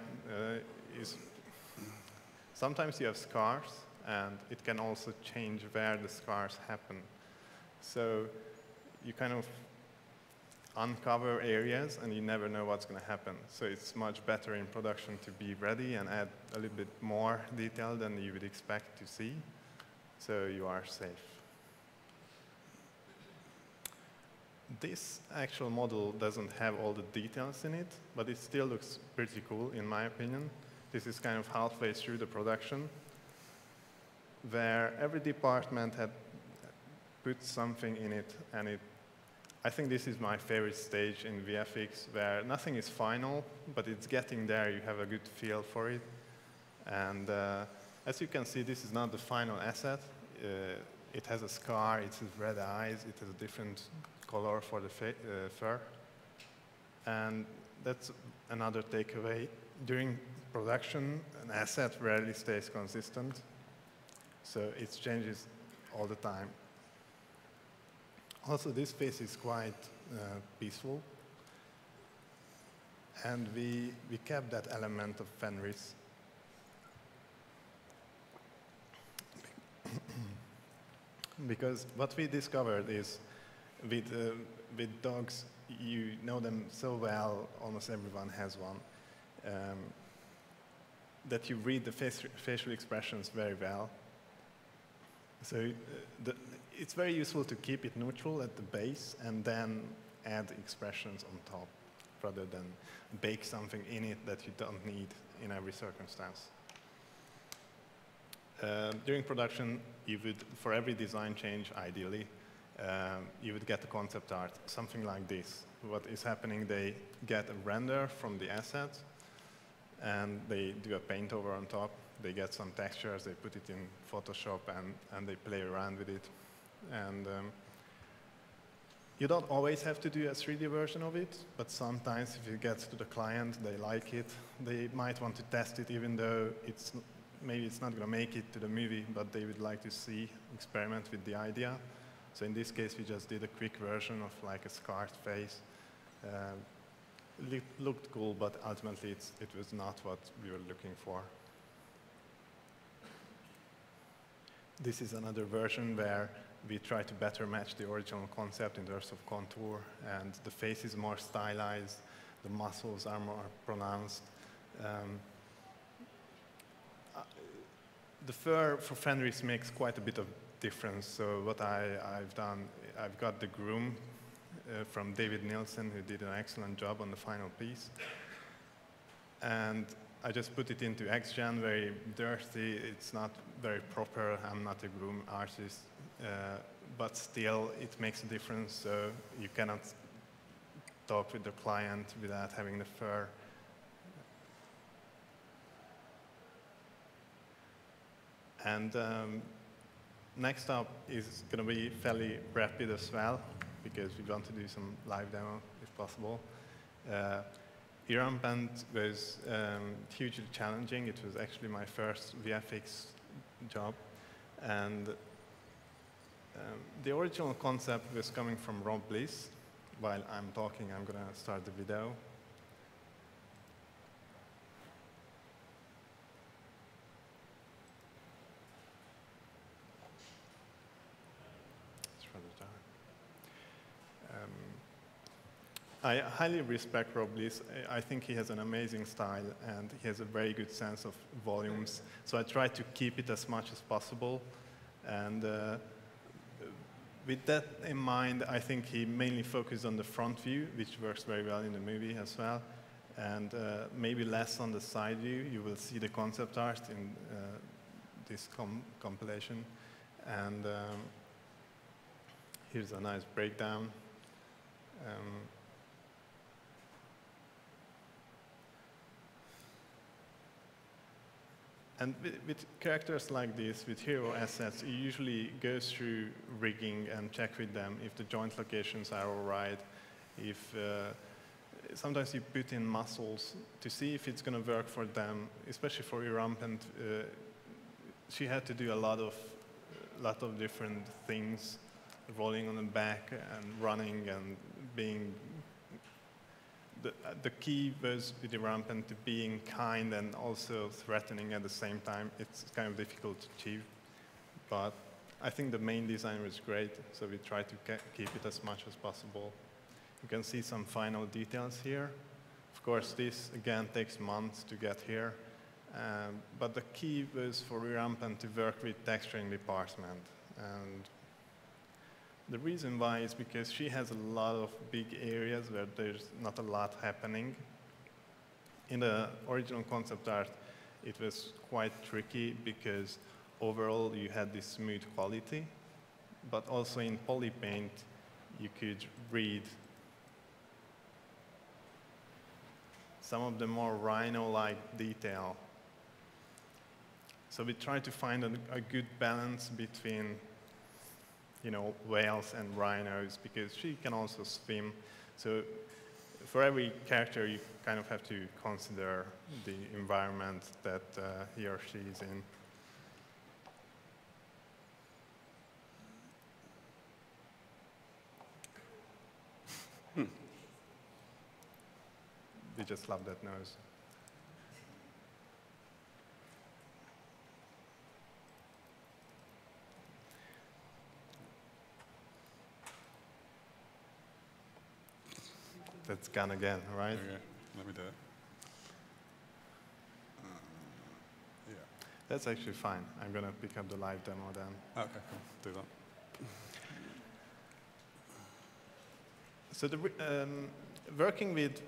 Speaker 7: is sometimes you have scars, and it can also change where the scars happen. So you kind of uncover areas, and you never know what's going to happen. So it's much better in production to be ready and add a little bit more detail than you would expect to see, so you are safe. This actual model doesn't have all the details in it, but it still looks pretty cool, in my opinion. This is kind of halfway through the production, where every department had put something in it, and I think this is my favorite stage in VFX, where nothing is final, but it's getting there. You have a good feel for it. And as you can see, this is not the final asset. It has a scar, it has red eyes, it has a different color for the fur. And that's another takeaway. During production, an asset rarely stays consistent, so it changes all the time. Also, this face is quite peaceful, and we kept that element of Fenris. Because what we discovered is with dogs, you know them so well, almost everyone has one, that you read the facial expressions very well. So it's very useful to keep it neutral at the base and then add expressions on top, rather than bake something in it that you don't need in every circumstance. During production, you would, for every design change, ideally, you would get a concept art, something like this. What is happening, they get a render from the asset, and they do a paint over on top. They get some textures, they put it in Photoshop, and they play around with it. And you don't always have to do a 3D version of it, but sometimes if you get to the client, they like it. They might want to test it, even though maybe it's not going to make it to the movie, but they would like to see, experiment with the idea. So in this case, we just did a quick version of like a scarred face. It looked cool, but ultimately it was not what we were looking for. This is another version where we try to better match the original concept in terms of contour, and the face is more stylized, the muscles are more pronounced. The fur for Fenris makes quite a bit of difference. So what I've done, I've got the groom from David Nielsen, who did an excellent job on the final piece. And I just put it into XGen, very dirty. It's not very proper. I'm not a groom artist. But still, it makes a difference. So you cannot talk with the client without having the fur. And next up is going to be fairly rapid as well, because we want to do some live demo, if possible. Irampant was hugely challenging. It was actually my first VFX job. And the original concept was coming from Rob Bliss. While I'm talking, I'm going to start the video. I highly respect Rob Bliss. I think he has an amazing style, and he has a very good sense of volumes. So I try to keep it as much as possible. And with that in mind, I think he mainly focused on the front view, which works very well in the movie as well, and maybe less on the side view. You will see the concept art in this compilation. And here's a nice breakdown. And with characters like this, with hero assets, you usually go through rigging and check with them if the joint locations are all right. If sometimes you put in muscles to see if it's going to work for them, especially for Irampant. She had to do a lot of different things, rolling on the back and running and being. The key was with Irampant to being kind and also threatening at the same time. It's kind of difficult to achieve, but I think the main design was great, so we try to keep it as much as possible. You can see some final details here. Of course, this, again, takes months to get here, but the key was for Irampant to work with texturing department. And The reason why is because she has a lot of big areas where there's not a lot happening. In the original concept art, it was quite tricky because overall you had this smooth quality, but also in polypaint you could read some of the more rhino-like detail. So we tried to find a good balance between, you know, whales and rhinos, because she can also swim. So for every character, you kind of have to consider the environment that he or she is in. We just love that nose. That's gone again, right?
Speaker 1: Okay, let me do it. Yeah.
Speaker 7: That's actually fine. I'm going to pick up the live demo then.
Speaker 1: Okay, cool. Do that.
Speaker 7: So working with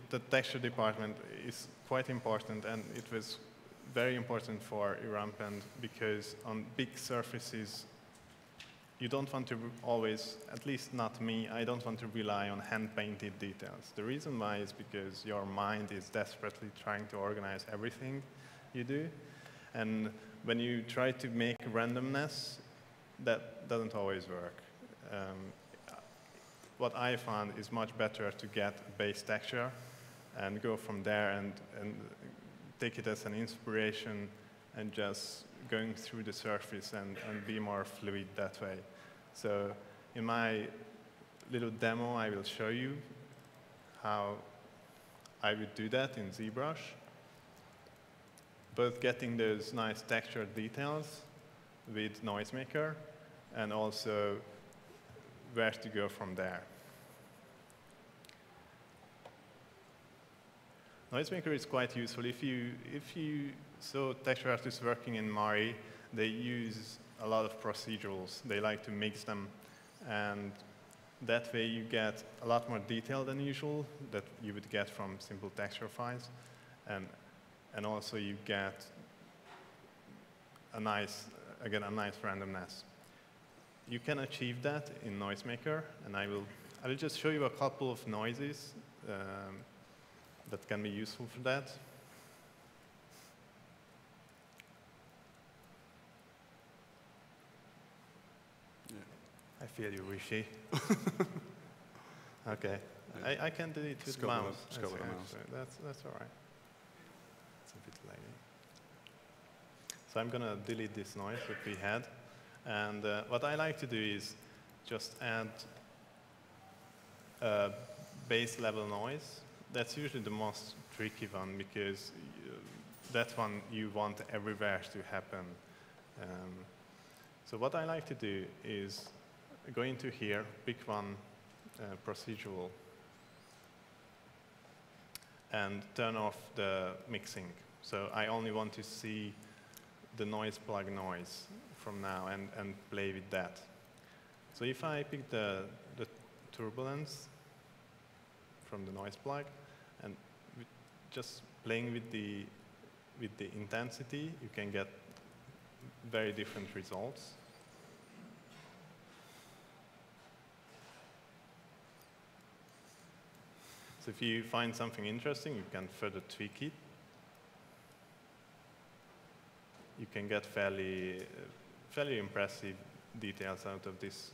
Speaker 7: the texture department is quite important, and it was very important for Irampend because on big surfaces, you don't want to always, at least not me, I don't want to rely on hand-painted details. The reason why is because your mind is desperately trying to organize everything you do. And when you try to make randomness, that doesn't always work. What I found is much better to get a base texture and go from there and take it as an inspiration and just going through the surface and be more fluid that way. So in my little demo, I will show you how I would do that in ZBrush, both getting those nice textured details with Noisemaker and also where to go from there. Noisemaker is quite useful. If you saw texture artists working in Mari, they use a lot of procedurals. They like to mix them, and that way you get a lot more detail than usual that you would get from simple texture files, and also you get a nice randomness. You can achieve that in Noisemaker, and I will just show you a couple of noises that can be useful for that.
Speaker 1: Yeah.
Speaker 7: I feel you, Rishi. Okay, yeah. I can do it with mouse. That's all right. It's a bit laggy. So I'm going to delete this noise that we had. And what I like to do is just add base level noise. That's usually the most tricky one because that one you want everywhere to happen. So what I like to do is go into here, pick one procedural, and turn off the mixing. So I only want to see the noise plug noise from now and play with that. So if I pick the turbulence from the noise plug and just playing with the intensity, you can get very different results. So if you find something interesting, you can further tweak it. You can get fairly impressive details out of this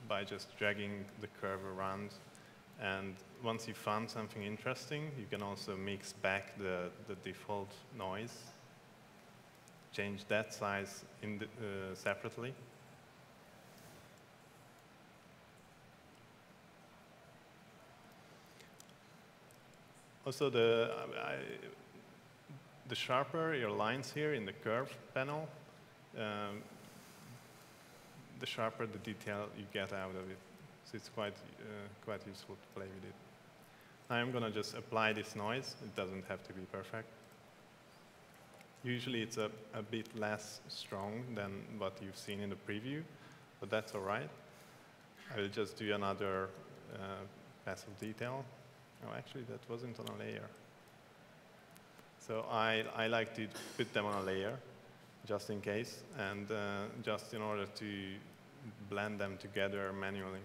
Speaker 7: by just dragging the curve around. And once you found something interesting, you can also mix back the default noise, change that size separately. Also, the sharper your lines here in the curve panel, the sharper the detail you get out of it. So it's quite useful to play with it. I'm going to just apply this noise. It doesn't have to be perfect. Usually it's a bit less strong than what you've seen in the preview, but that's all right. I will just do another pass of detail. Oh, actually, that wasn't on a layer. So I like to put them on a layer, just in case, and just in order to blend them together manually.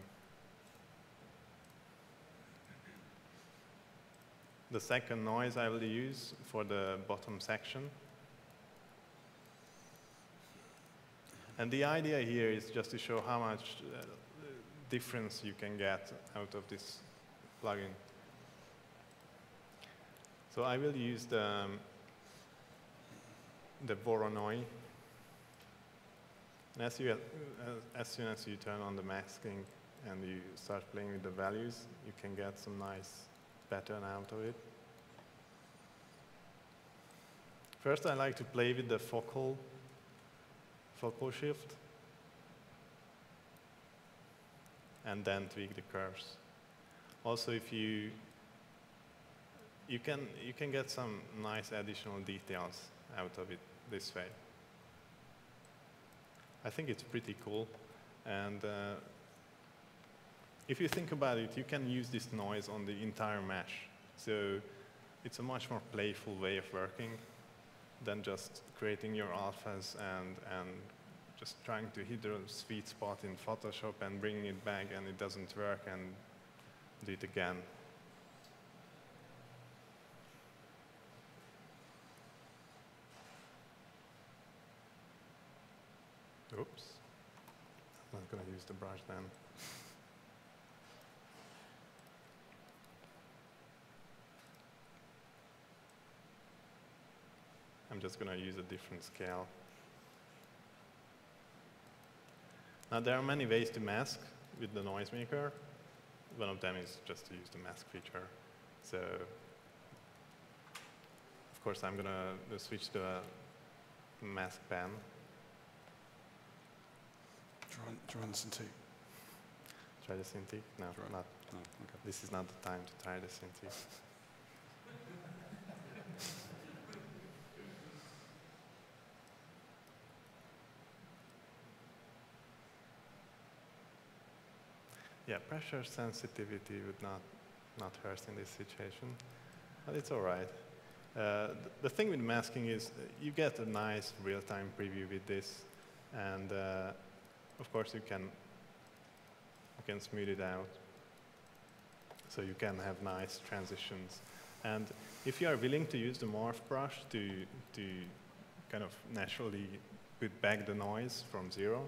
Speaker 7: The second noise I will use for the bottom section. And the idea here is just to show how much difference you can get out of this plugin. So I will use the Voronoi. And as soon as you turn on the masking and you start playing with the values, you can get some nice pattern out of it. First, I like to play with the focal shift, and then tweak the curves. Also, if you can get some nice additional details out of it this way. I think it's pretty cool, and if you think about it, you can use this noise on the entire mesh. So it's a much more playful way of working than just creating your alphas and just trying to hit the sweet spot in Photoshop and bringing it back and it doesn't work and do it again. Oops. I'm not going to use the brush then. I'm just going to use a different scale. Now, there are many ways to mask with the noisemaker. One of them is just to use the mask feature. So, of course, I'm going to switch to a mask pen.
Speaker 1: Try the Cintiq.
Speaker 7: Try the Cintiq? No, not.
Speaker 1: No, okay.
Speaker 7: This is not the time to try the Cintiq. Yeah, pressure sensitivity would not hurt in this situation, but it's all right. The thing with masking is you get a nice real-time preview with this, and of course you can smooth it out, so you can have nice transitions. And if you are willing to use the morph brush to kind of naturally put back the noise from zero,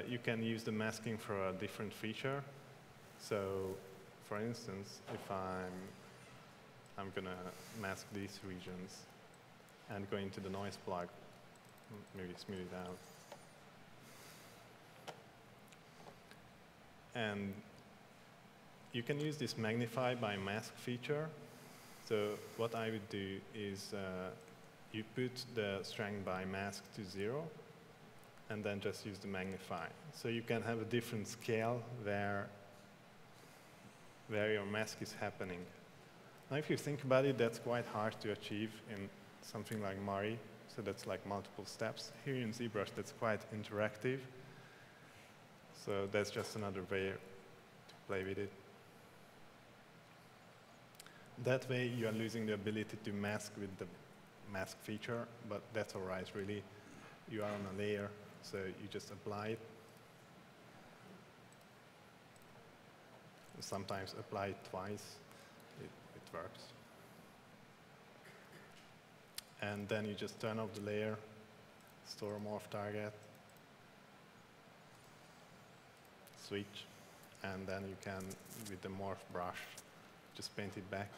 Speaker 7: you can use the masking for a different feature. So, for instance, if I'm gonna mask these regions and go into the noise plug, maybe smooth it out. And you can use this magnify by mask feature. So what I would do is you put the strength by mask to 0, and then just use the magnify. So you can have a different scale where your mask is happening. Now, if you think about it, that's quite hard to achieve in something like Mari. So that's like multiple steps. Here in ZBrush, that's quite interactive. So that's just another way to play with it. That way, you are losing the ability to mask with the mask feature, but that's all right, really. You are on a layer, so you just apply it. Sometimes apply it twice, it works. And then you just turn off the layer, store morph target, switch, and then you can, with the morph brush, just paint it back.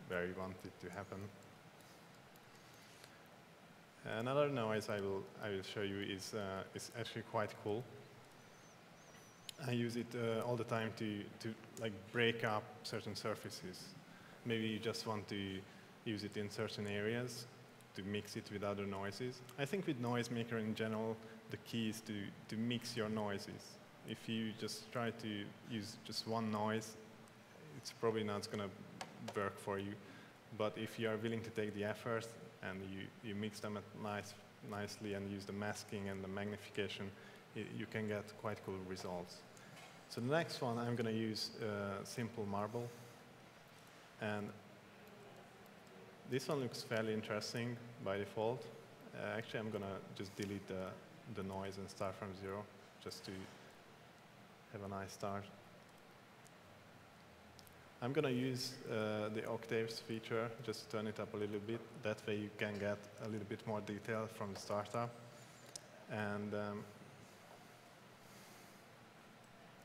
Speaker 7: Where you want it to happen. Another noise I will show you is actually quite cool. I use it all the time to like break up certain surfaces. Maybe you just want to use it in certain areas to mix it with other noises. I think with Noisemaker in general, the key is to mix your noises. If you just try to use just one noise, it's probably not going to work for you. But if you are willing to take the effort and you mix them nicely and use the masking and the magnification, you can get quite cool results. So the next one, I'm going to use simple marble. And this one looks fairly interesting by default. Actually, I'm going to just delete the noise and start from 0, just to have a nice start. I'm going to use the octaves feature, just turn it up a little bit. That way you can get a little bit more detail from the startup. And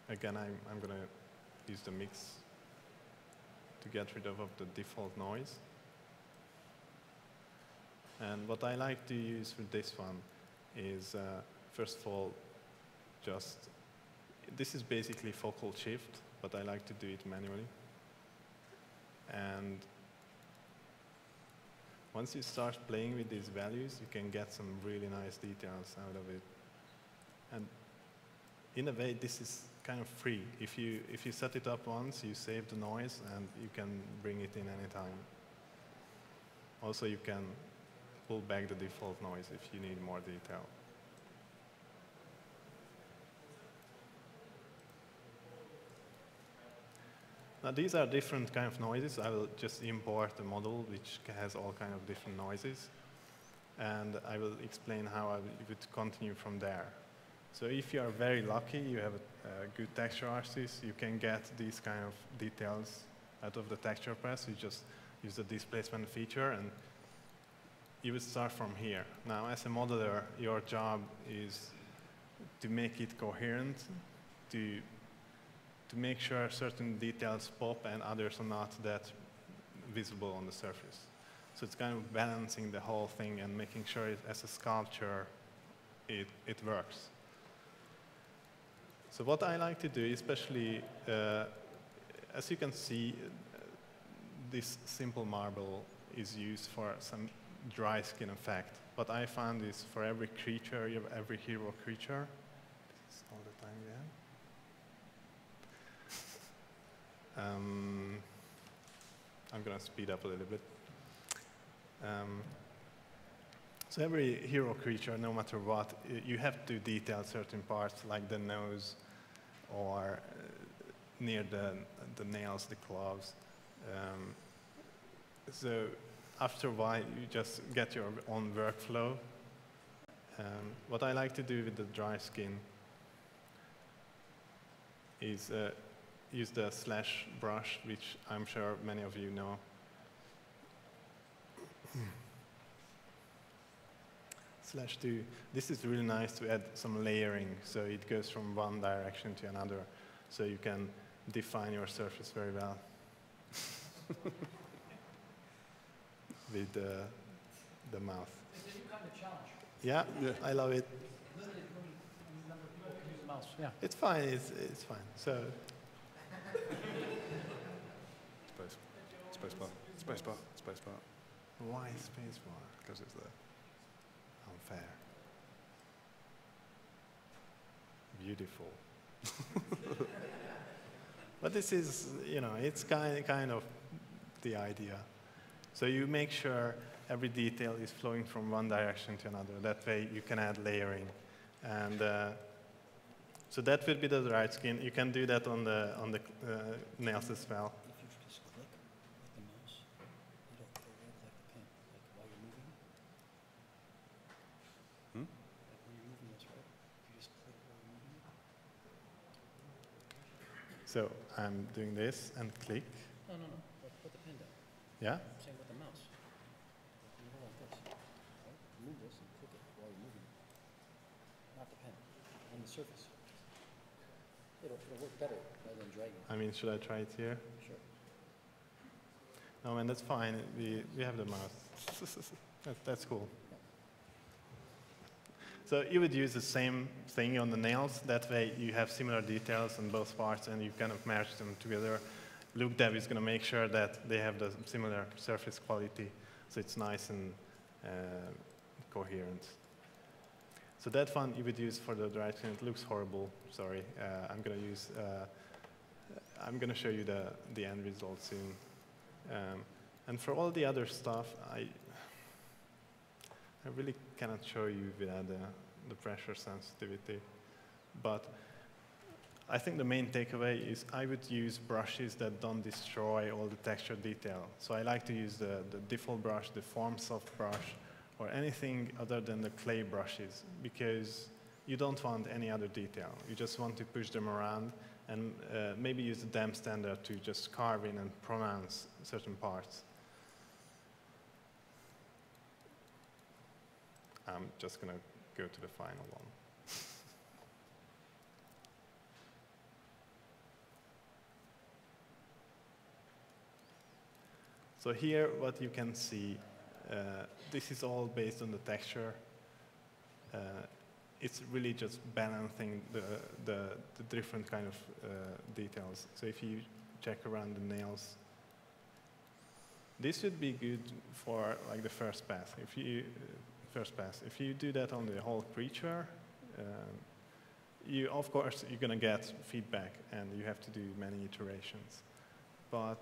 Speaker 7: again, I'm going to use the mix to get rid of the default noise. And what I like to use with this one is, first of all, this is basically focal shift, but I like to do it manually. And once you start playing with these values, you can get some really nice details out of it. And in a way, this is kind of free. If you set it up once, you save the noise, and you can bring it in anytime. Also, you can pull back the default noise if you need more detail. Now, these are different kind of noises. I will just import a model which has all kind of different noises. And I will explain how I would continue from there. So if you are very lucky, you have a good texture artist, you can get these kind of details out of the texture press. You just use the displacement feature, and you would start from here. Now, as a modeler, your job is to make it coherent, to make sure certain details pop and others are not that visible on the surface. So it's kind of balancing the whole thing and making sure as a sculpture, it works. So what I like to do, especially, as you can see, this simple marble is used for some dry skin effect. But I found this for every creature, every hero creature. This is all the time again. I'm going to speed up a little bit. So every hero creature, no matter what, you have to detail certain parts, like the nose, or near the nails, the claws. So after a while, you just get your own workflow. What I like to do with the dry skin is use the /brush, which I'm sure many of you know. /2. This is really nice to add some layering, so it goes from one direction to another, so you can define your surface very well. With the mouth.
Speaker 5: It's a new kind of challenge.
Speaker 7: Yeah, I love it.
Speaker 5: Limited number of people can use the mouse. Yeah.
Speaker 7: It's fine. It's fine. So.
Speaker 1: Spacebar.
Speaker 7: Why spacebar?
Speaker 1: Because it's there.
Speaker 7: Unfair. Beautiful. But this is, it's kind of the idea. So you make sure every detail is flowing from one direction to another. That way you can add layering. And so that will be the dry skin. You can do that on the nails as well.
Speaker 5: If you just click with the mouse, it'll work like the pen, like while you're moving. Like when you're moving this, right? You just click while you're moving.
Speaker 7: So I'm doing this and click.
Speaker 5: No. Put the pen down.
Speaker 7: Yeah?
Speaker 5: Same with the mouse. You go like this. Right? Move this and click it while you're moving. Not the pen, on the surface. It'll work better rather than dragging.
Speaker 7: I mean, should I try it here?
Speaker 5: Sure.
Speaker 7: No, man, that's fine. We have the mouse. That's cool. So you would use the same thing on the nails. That way you have similar details on both parts, and you kind of merge them together. Look Dev is going to make sure that they have the similar surface quality, so it's nice and coherent. So that one you would use for the dry skin. It looks horrible. Sorry. I'm going to show you the end result soon. And for all the other stuff, I really cannot show you without the pressure sensitivity. But I think the main takeaway is I would use brushes that don't destroy all the texture detail. So I like to use the default brush, the Formsoft brush, or anything other than the clay brushes, because you don't want any other detail. You just want to push them around and maybe use the damp standard to just carve in and pronounce certain parts. I'm just going to go to the final one. So here, what you can see, this is all based on the texture. It's really just balancing the different kind of details. So if you check around the nails, this should be good for like the first pass. If you do that on the whole creature, of course you're going to get feedback, and you have to do many iterations. But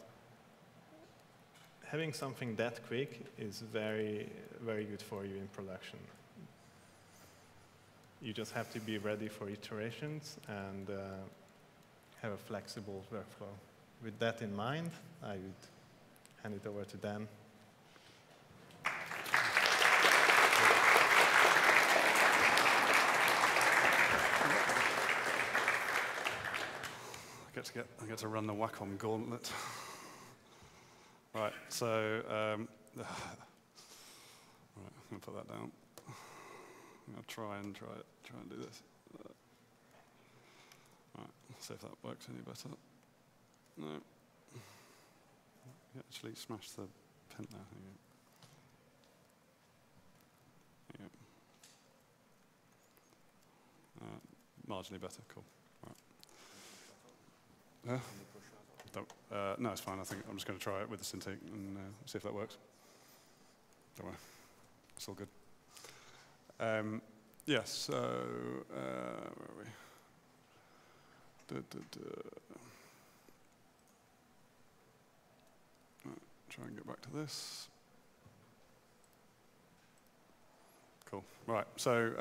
Speaker 7: having something that quick is very, very good for you in production. You just have to be ready for iterations and have a flexible workflow. With that in mind, I would hand it over to Dan.
Speaker 1: I get to run the Wacom gauntlet. Right, so right, I'm going to put that down. I'm going to try and do this. Right, see if that works any better. No. You actually smashed the pin there. There you go. Marginally better, cool. Right. No, it's fine. I think I'm just going to try it with the Cintiq and see if that works. Don't worry, it's all good. Yes, so where are we? Right, try and get back to this. Cool. Right. So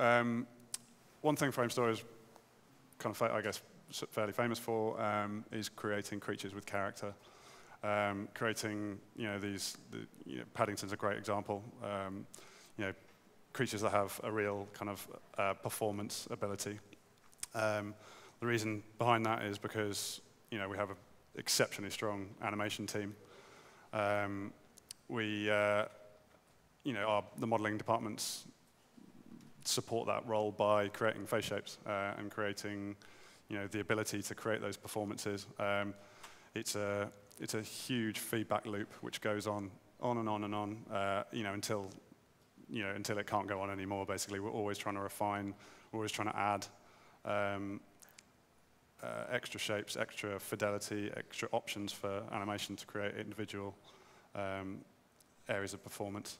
Speaker 1: one thing Framestore is kind of, I guess, fairly famous for is creating creatures with character. Creating, Paddington's a great example. Creatures that have a real kind of performance ability. The reason behind that is because we have an exceptionally strong animation team. The modeling departments support that role by creating face shapes and creating the ability to create those performances. It's a huge feedback loop which goes on and on and on, until it can't go on anymore. Basically, we're always trying to refine, we're always trying to add extra shapes, extra fidelity, extra options for animation to create individual areas of performance.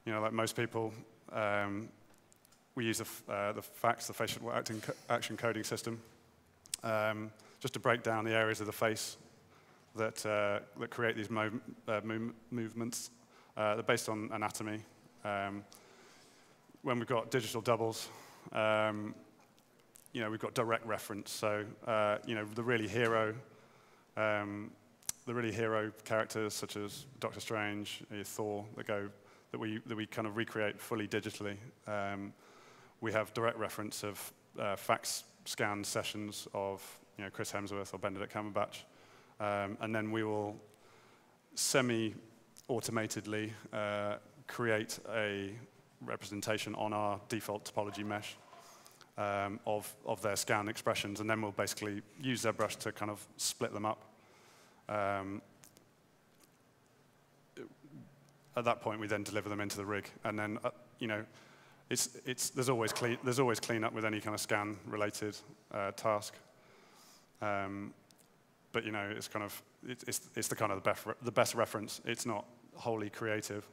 Speaker 1: Like most people, we use the FACS, the facial action coding system, just to break down the areas of the face that create these movements. They're based on anatomy. When we've got digital doubles, we've got direct reference. So the really hero characters such as Doctor Strange, Thor, that we kind of recreate fully digitally. We have direct reference of fax scan sessions of Chris Hemsworth or Benedict Cumberbatch, and then we will semi-automatedly create a representation on our default topology mesh of their scan expressions, and then we'll basically use ZBrush to kind of split them up. At that point, we then deliver them into the rig, and then there's always cleanup with any kind of scan-related task. But it's kind of it's the kind of the best reference. It's not wholly creative,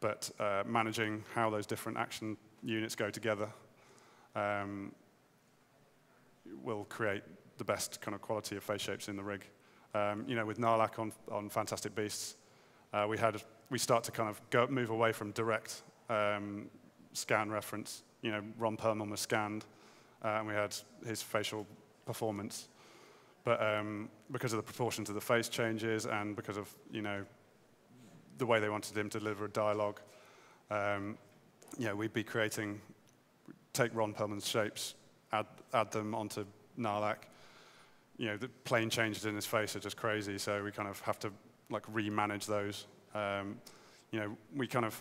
Speaker 1: but managing how those different action units go together will create the best kind of quality of face shapes in the rig. With Nandlaskar on Fantastic Beasts, we start to kind of move away from direct scan reference. Ron Perlman was scanned, and we had his facial performance. But because of the proportions of the face changes and because of the way they wanted him to deliver a dialogue, we'd be take Ron Perlman's shapes, add them onto Nandlaskar. The plane changes in his face are just crazy, so we kind of have to remanage those. We kind of,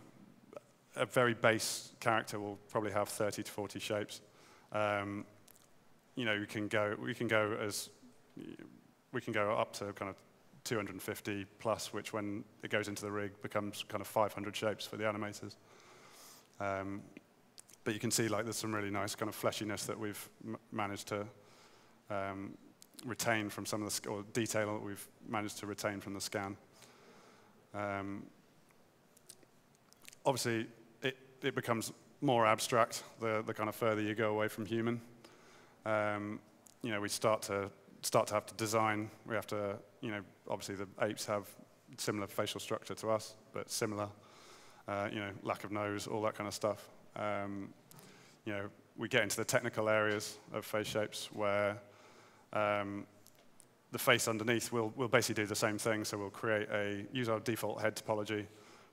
Speaker 1: a very base character will probably have 30 to 40 shapes. We can go up to kind of 250 plus, which when it goes into the rig becomes kind of 500 shapes for the animators. But you can see there's some really nice kind of fleshiness that we've managed to retain from some of the, or detail that we've managed to retain from the scan. Obviously, it becomes more abstract the kind of further you go away from human. We start to have to design. We have to, obviously the apes have similar facial structure to us, but similar, lack of nose, all that kind of stuff. We get into the technical areas of face shapes where the face underneath will basically do the same thing. So we'll use our default head topology.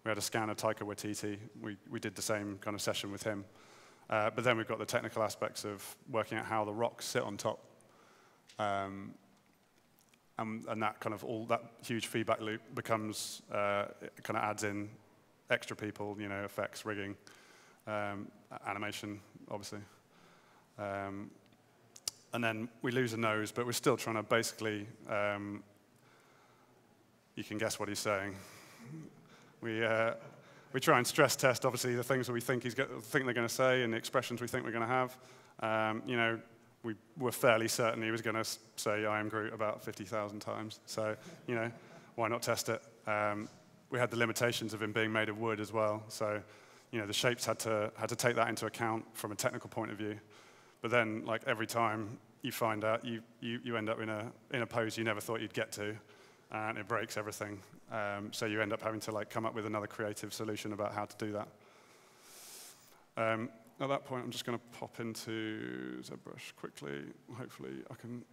Speaker 1: We had a scan of Taika Waititi. We did the same kind of session with him. But then we've got the technical aspects of working out how the rocks sit on top. And that kind of that huge feedback loop becomes, it kind of adds in extra people, effects, rigging, animation, obviously. And then we lose a nose, but we're still trying to basically, you can guess what he's saying. We try and stress test, obviously, the things that we think they're going to say and the expressions we think we're going to have. We were fairly certain he was going to say "I am Groot" about 50,000 times. So, why not test it? We had the limitations of him being made of wood as well. So, the shapes had to take that into account from a technical point of view. But then, every time you find out, you end up in a pose you never thought you'd get to, and it breaks everything. So you end up having to come up with another creative solution about how to do that. At that point, I'm just going to pop into ZBrush quickly. Hopefully, I can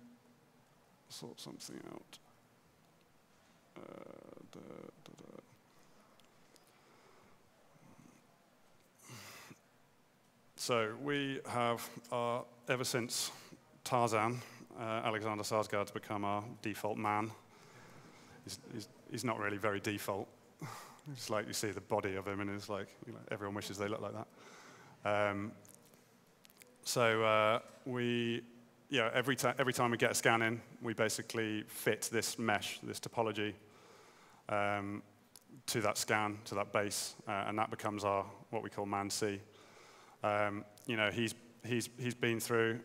Speaker 1: sort something out. So we have ever since Tarzan, Alexander Skarsgård's become our default man. He's not really very default. It's like you see the body of him, and it's like everyone wishes they look like that. Every time we get a scan in, we basically fit this mesh, this topology, to that scan, to that base, and that becomes our what we call man C. He's been through.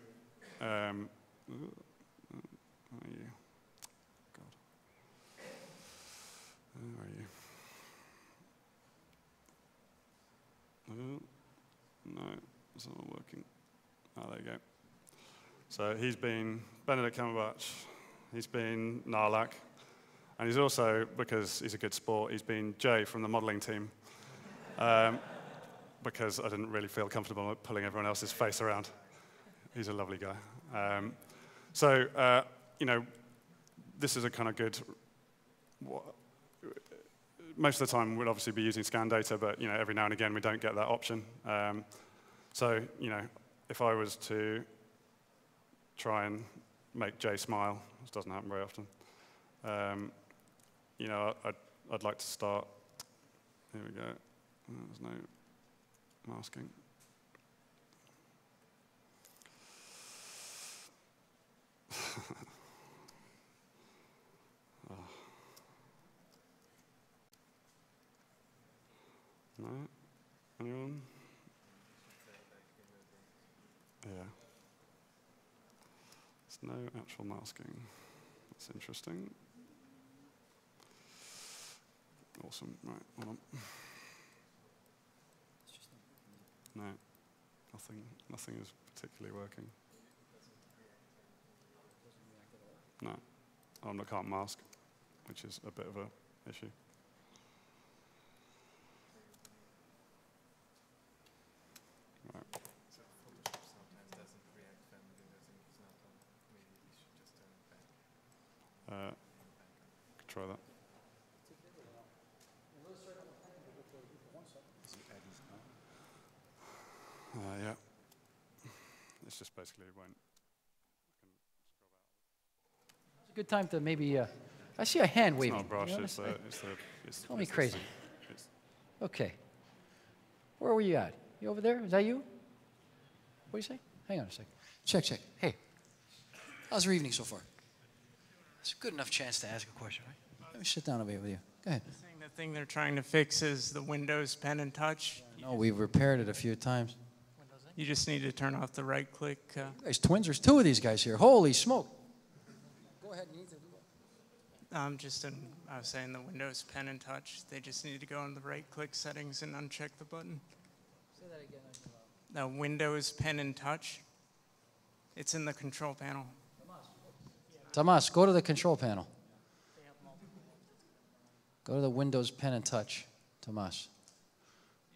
Speaker 1: Where are you? God. Where are you? No, it's not working. Oh, there you go. So he's been Benedict Cumberbatch. He's been Nandlaskar. And he's also, because he's a good sport, he's been Jay from the modeling team. Because I didn't really feel comfortable pulling everyone else's face around. He's a lovely guy. This is a kind of good. Most of the time, we'll obviously be using scan data, but every now and again, we don't get that option. If I was to try and make Jay smile, this doesn't happen very often. I'd like to start. Here we go. There's no masking. Oh. No? Anyone? Yeah. There's no actual masking. That's interesting. Awesome. Right, hold on. No, nothing is particularly working. No, I can't mask, which is a bit of an issue. Right.
Speaker 7: So Photoshop sometimes doesn't react when Windows ink is not on. Maybe we should just turn it back.
Speaker 1: Could try that. Yeah. It's just basically it won't.
Speaker 5: It's a good time to maybe. I see a hand
Speaker 1: It's
Speaker 5: waving.
Speaker 1: not a brush.
Speaker 5: You
Speaker 1: It's
Speaker 5: Call me
Speaker 1: it's
Speaker 5: crazy.
Speaker 1: it's-
Speaker 5: Okay. Where were you at? You over there? Is that you? What do you say? Hang on a second. Check, check. Hey. How's your evening so far? It's a good enough chance to ask a question, right? Let me sit down over here with you. Go ahead.
Speaker 8: The thing they're trying to fix is the Windows pen and touch.
Speaker 5: No, we've repaired it a few times.
Speaker 8: You just need to turn off the right click.
Speaker 5: There's twins. There's two of these guys here. Holy smoke. Go ahead. You need to do that.
Speaker 8: I was saying the Windows pen and touch. They just need to go on the right click settings and uncheck the button.
Speaker 5: Say that again.
Speaker 8: The Windows pen and touch. It's in the control panel.
Speaker 5: Tamas, go to the control panel. Go to the Windows pen and touch. Tamas.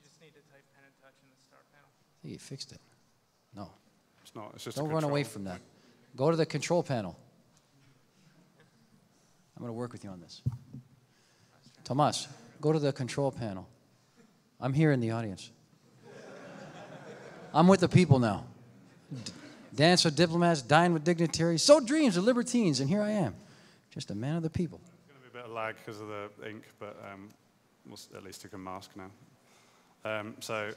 Speaker 8: You just need to type pen and touch in the start panel.
Speaker 5: I think you fixed it. No.
Speaker 1: It's not. It's just.
Speaker 5: Don't run away from that. Go to the control panel. I'm going to work with you on this. Tamas, go to the control panel. I'm here in the audience. I'm with the people now. Dance with diplomats, dine with dignitaries, sow dreams of libertines, and here I am, just a man of the people.
Speaker 1: There's going to be a bit of lag because of the ink, but at least you can mask now. So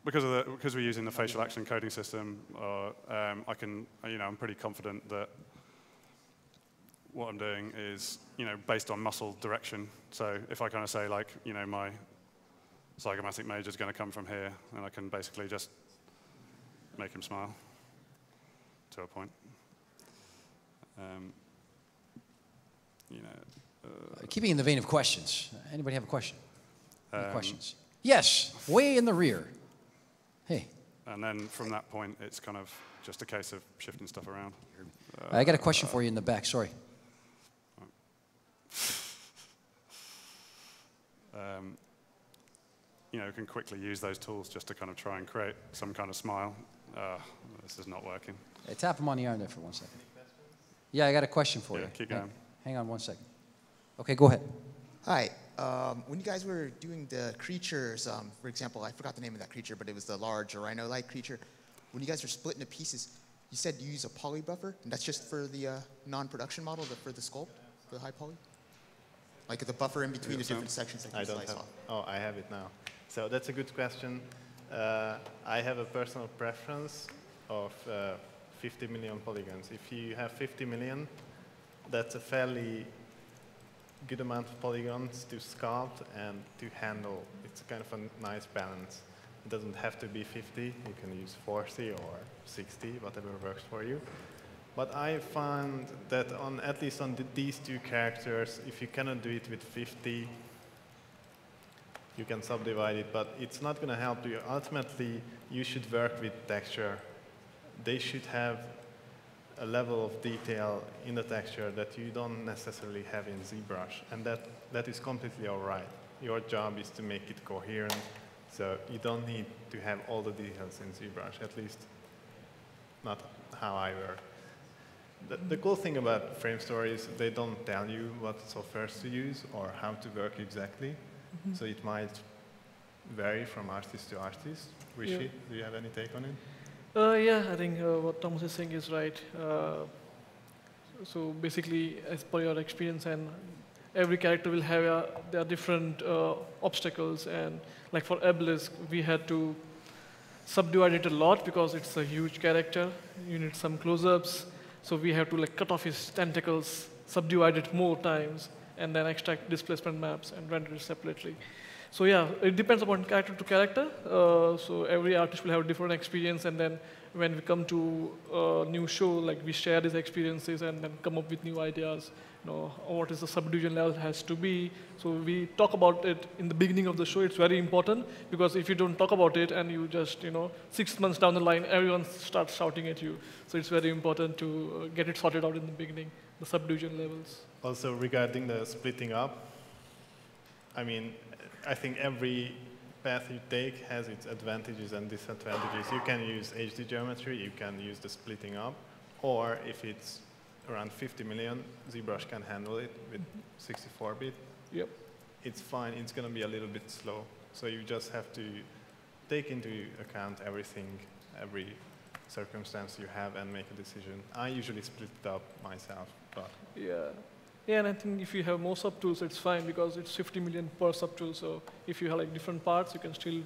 Speaker 1: because we're using the facial action encoding system, I'm pretty confident that what I'm doing is, based on muscle direction. So if I kind of say, like, my zygomatic major is going to come from here, and I can basically just make him smile to a point.
Speaker 5: Keeping in the vein of questions, anybody have a question? Any questions? Yes, way in the rear. Hey.
Speaker 1: And then from that point, it's kind of just a case of shifting stuff around.
Speaker 5: I got a question for you in the back, sorry.
Speaker 1: We can quickly use those tools just to kind of try and create some kind of smile. This is not working.
Speaker 5: Hey, tap him on the arm there for 1 second. Yeah, I got a question for you.
Speaker 1: Keep going.
Speaker 5: Hang on 1 second. Okay, go ahead.
Speaker 9: Hi. When you guys were doing the creatures, for example, I forgot the name of that creature, but it was the large rhino-like creature. When you guys were splitting the pieces, you said you use a poly buffer, and that's just for the non-production model, for the sculpt, for the high poly? Like the buffer in between the different sections that you slice off.
Speaker 7: Oh, I have it now. So that's a good question. I have a personal preference of 50 million polygons. If you have 50 million, that's a fairly good amount of polygons to sculpt and to handle. It's kind of a nice balance. It doesn't have to be 50. You can use 40 or 60, whatever works for you. But I find that at least on these two characters, if you cannot do it with 50, you can subdivide it, but it's not going to help you. Ultimately, you should work with texture. They should have a level of detail in the texture that you don't necessarily have in ZBrush, and that is completely all right. Your job is to make it coherent, so you don't need to have all the details in ZBrush, at least not how I work. The cool thing about Framestore is they don't tell you what softwares to use or how to work exactly. So it might vary from artist to artist. Rishi, do you have any take on it?
Speaker 4: Yeah, I think what Thomas is saying is right. So basically, as per your experience, and every character will have their different obstacles. And like for Obelisk, we had to subdivide it a lot because it's a huge character. You need some close-ups. So we have to like cut off his tentacles, subdivide it more times, and then extract displacement maps and render it separately. So yeah, it depends upon character to character. So every artist will have a different experience, and then when we come to a new show, like we share these experiences and then come up with new ideas. You know, what is the subdivision level has to be. So we talk about it in the beginning of the show. It's very important because if you don't talk about it and you just, 6 months down the line, everyone starts shouting at you. So it's very important to get it sorted out in the beginning, the subdivision levels.
Speaker 7: Also regarding the splitting up, I mean, I think every path you take has its advantages and disadvantages. You can use HD geometry, you can use the splitting up, or if it's around 50 million, ZBrush can handle it with 64-bit.
Speaker 4: Yep.
Speaker 7: It's fine, it's going to be a little bit slow. So you just have to take into account everything, every circumstance you have and make a decision. I usually split it up myself, but...
Speaker 4: Yeah, and I think if you have more subtools, it's fine because it's 50 million per subtool. So if you have like different parts, you can still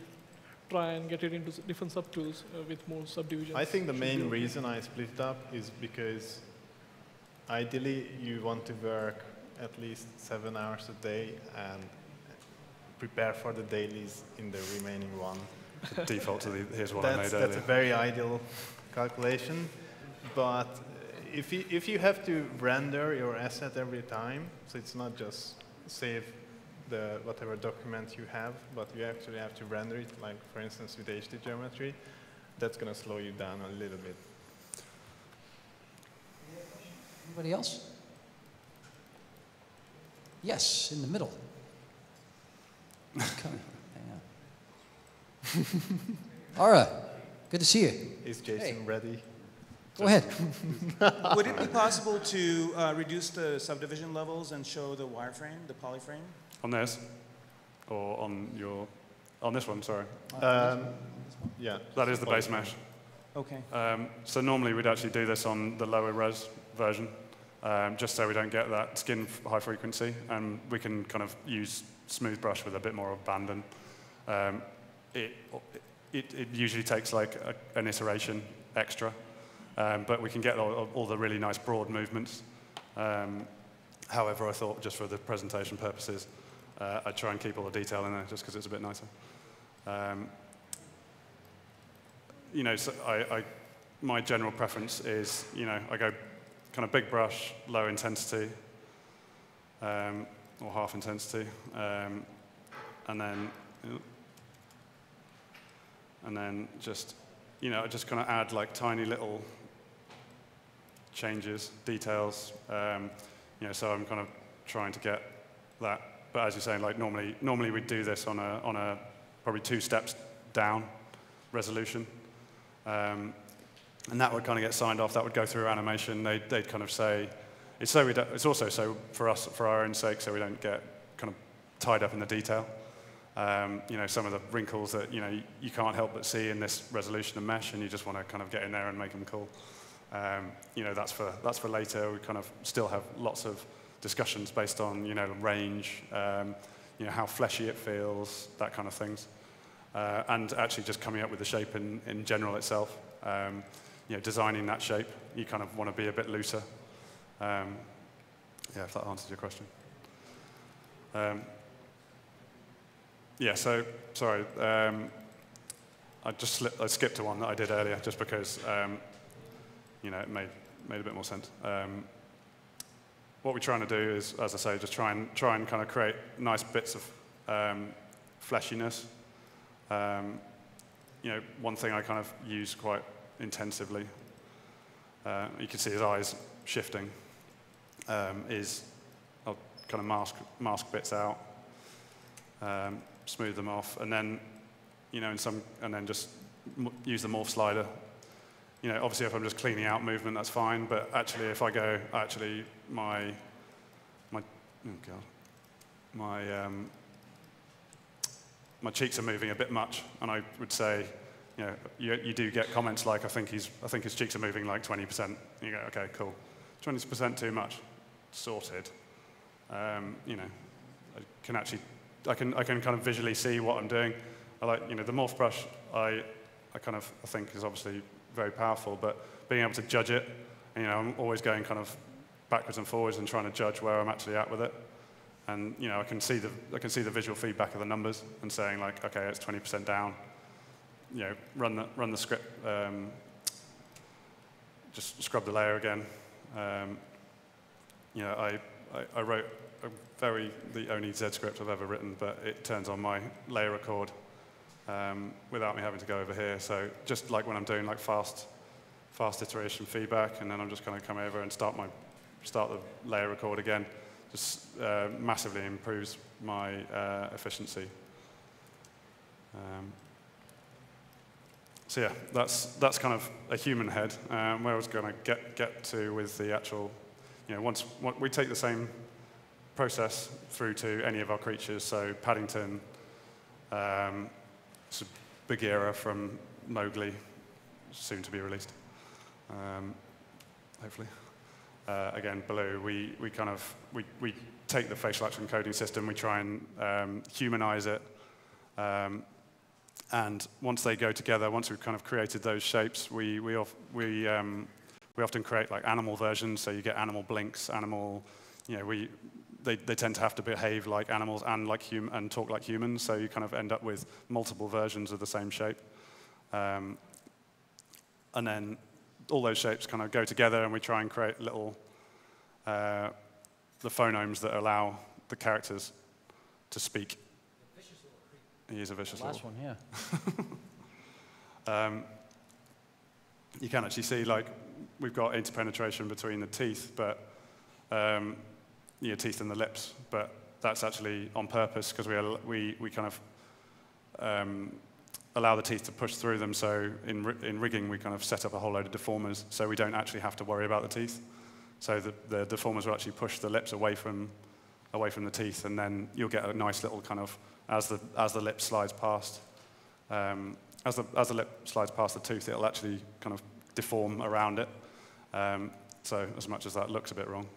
Speaker 4: try and get it into different subtools with more subdivisions.
Speaker 7: I think the main reason I split it up is because ideally you want to work at least 7 hours a day and prepare for the dailies in the remaining one.
Speaker 1: Default to here's what I made earlier.
Speaker 7: That's a very ideal calculation, but if you have to render your asset every time, so it's not just save the whatever document you have, but you actually have to render it, like for instance with HD geometry, that's going to slow you down a little bit.
Speaker 5: Anybody else? Yes, in the middle. Ara, good to see you.
Speaker 7: Is Jason ready?
Speaker 5: Go ahead.
Speaker 10: Would it be possible to reduce the subdivision levels and show the wireframe, the polyframe?
Speaker 1: On this? Or on this one, sorry.
Speaker 7: Yeah.
Speaker 1: That is the base mesh.
Speaker 10: Okay.
Speaker 1: So normally we'd actually do this on the lower res version, just so we don't get that skin high frequency, and we can kind of use smooth brush with a bit more abandon. It usually takes like an iteration extra. But we can get all the really nice broad movements. However, I thought just for the presentation purposes, I'd try and keep all the detail in there just because it's a bit nicer. So my general preference is, I go kind of big brush, low intensity, or half intensity, and then just, just kind of add like tiny little changes, details, so I'm kind of trying to get that. But as you're saying, like normally we'd do this on a probably 2 steps down resolution, and that would kind of get signed off. That would go through animation. They'd kind of say it's so it's also so for us, for our own sake, so we don't get kind of tied up in the detail. Some of the wrinkles that you can't help but see in this resolution and mesh, and you just want to kind of get in there and make them cool. That's for later. We kind of still have lots of discussions based on range, how fleshy it feels, that kind of things, and actually just coming up with the shape in general itself. Designing that shape, you kind of want to be a bit looser. If that answers your question. So sorry, I skipped to one that I did earlier just because it made a bit more sense. What we're trying to do is, as I say, just try and kind of create nice bits of fleshiness. One thing I kind of use quite intensively, you can see his eyes shifting, is I'll kind of mask bits out, smooth them off, and then, and then just use the morph slider. Obviously if I'm just cleaning out movement, that's fine, but actually if I go, my cheeks are moving a bit much, and I would say, you do get comments like, I think his cheeks are moving like 20%. And you go, okay, cool. 20% too much, sorted. I can kind of visually see what I'm doing. I like, the morph brush, I think is obviously very powerful, but being able to judge it, I'm always going kind of backwards and forwards and trying to judge where I'm actually at with it. And I can see the visual feedback of the numbers and saying like, okay, it's 20% down. Run the script. Just scrub the layer again. I wrote the only Z script I've ever written, but it turns on my layer record without me having to go over here. So just like when I'm doing like fast iteration feedback, and then I'm just going to come over and start the layer record again. Just massively improves my efficiency. So yeah, that's kind of a human head. Where I was going to get to with the actual, once we take the same process through to any of our creatures. So Paddington, Bagheera from Mowgli, soon to be released, hopefully. Again, Baloo, we take the facial action coding system, we try and humanize it, and once they go together, once we've kind of created those shapes, we often create like animal versions, so you get animal blinks, they tend to have to behave like animals and talk like humans, so you kind of end up with multiple versions of the same shape, and then all those shapes kind of go together, and we try and create little the phonemes that allow the characters to speak. He is a vicious little.
Speaker 5: Last one, yeah.
Speaker 1: You can actually see like we've got interpenetration between the teeth, but teeth and the lips, but that's actually on purpose because we kind of allow the teeth to push through them. So in rigging, we kind of set up a whole load of deformers, so we don't actually have to worry about the teeth. So the deformers will actually push the lips away from the teeth, and then you'll get a nice little kind of as the lip slides past. As the lip slides past the tooth, it'll actually kind of deform around it. So as much as that looks a bit wrong,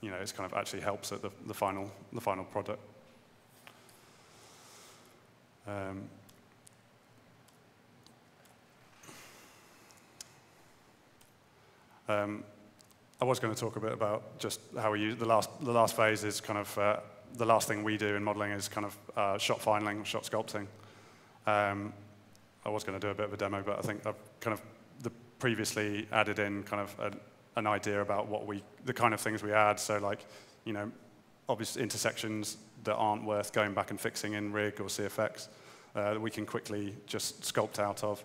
Speaker 1: it's kind of actually helps at the final product. I was going to talk a bit about just how we use the last phase is kind of the last thing we do in modeling is kind of shot filing, shot sculpting. I was going to do a bit of a demo, but I think I've kind of previously added in kind of an idea about the kind of things we add. So like, obvious intersections that aren't worth going back and fixing in Rig or CFX that we can quickly just sculpt out of.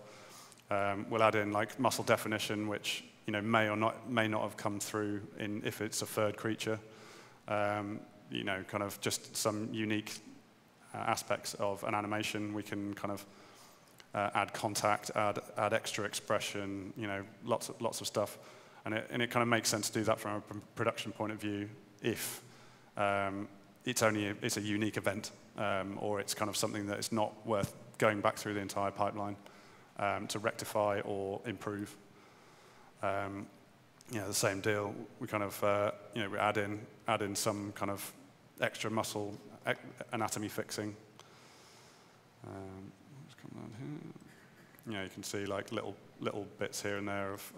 Speaker 1: We'll add in like muscle definition, which may not have come through if it's a third creature. Kind of just some unique aspects of an animation. We can kind of add contact, add extra expression, lots of stuff, and it kind of makes sense to do that from a production point of view if it's a unique event, or it's kind of something that is not worth going back through the entire pipeline to rectify or improve. The same deal. We kind of we add in some kind of extra muscle anatomy fixing. Let's come down here. You can see like little bits here and there of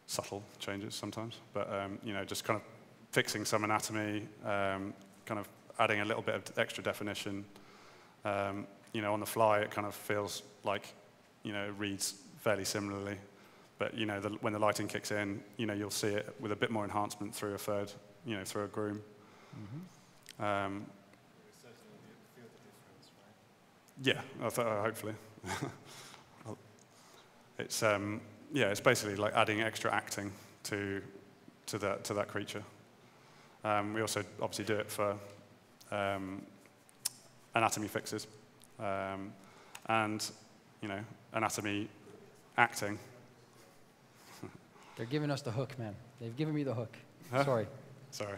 Speaker 1: subtle changes sometimes, but just kind of fixing some anatomy, kind of adding a little bit of extra definition. On the fly, it kind of feels like it reads fairly similarly. But when the lighting kicks in, you'll see it with a bit more enhancement through a third, through a groom. Mm-hmm. Yeah, hopefully. It's basically like adding extra acting to that creature. We also obviously do it for anatomy fixes, and anatomy acting.
Speaker 5: They're giving us the hook, man. They've given me the hook.
Speaker 1: Huh?
Speaker 5: Sorry.
Speaker 1: Sorry.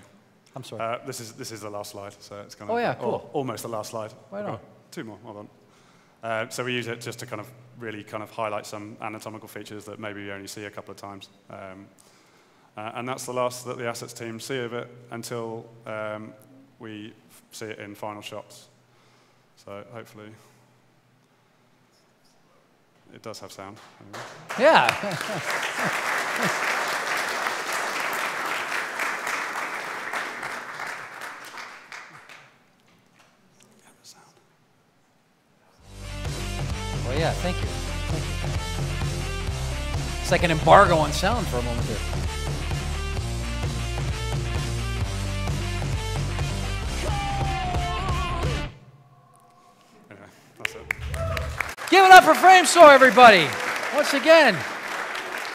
Speaker 5: I'm sorry.
Speaker 1: This is the last slide, so it's kind of.
Speaker 5: Oh yeah, cool.
Speaker 1: Almost the last slide.
Speaker 5: Right on.
Speaker 1: Two more. Hold on. So we use it just to kind of really kind of highlight some anatomical features that maybe you only see a couple of times, and that's the last that the assets team see of it until we see it in final shots. So hopefully. It does have sound.
Speaker 5: Yeah. Well, yeah, thank you. Thank you. It's like an embargo on sound for a moment there.
Speaker 1: Anyway, that's it.
Speaker 5: Give it up for Framestore, everybody. Once again.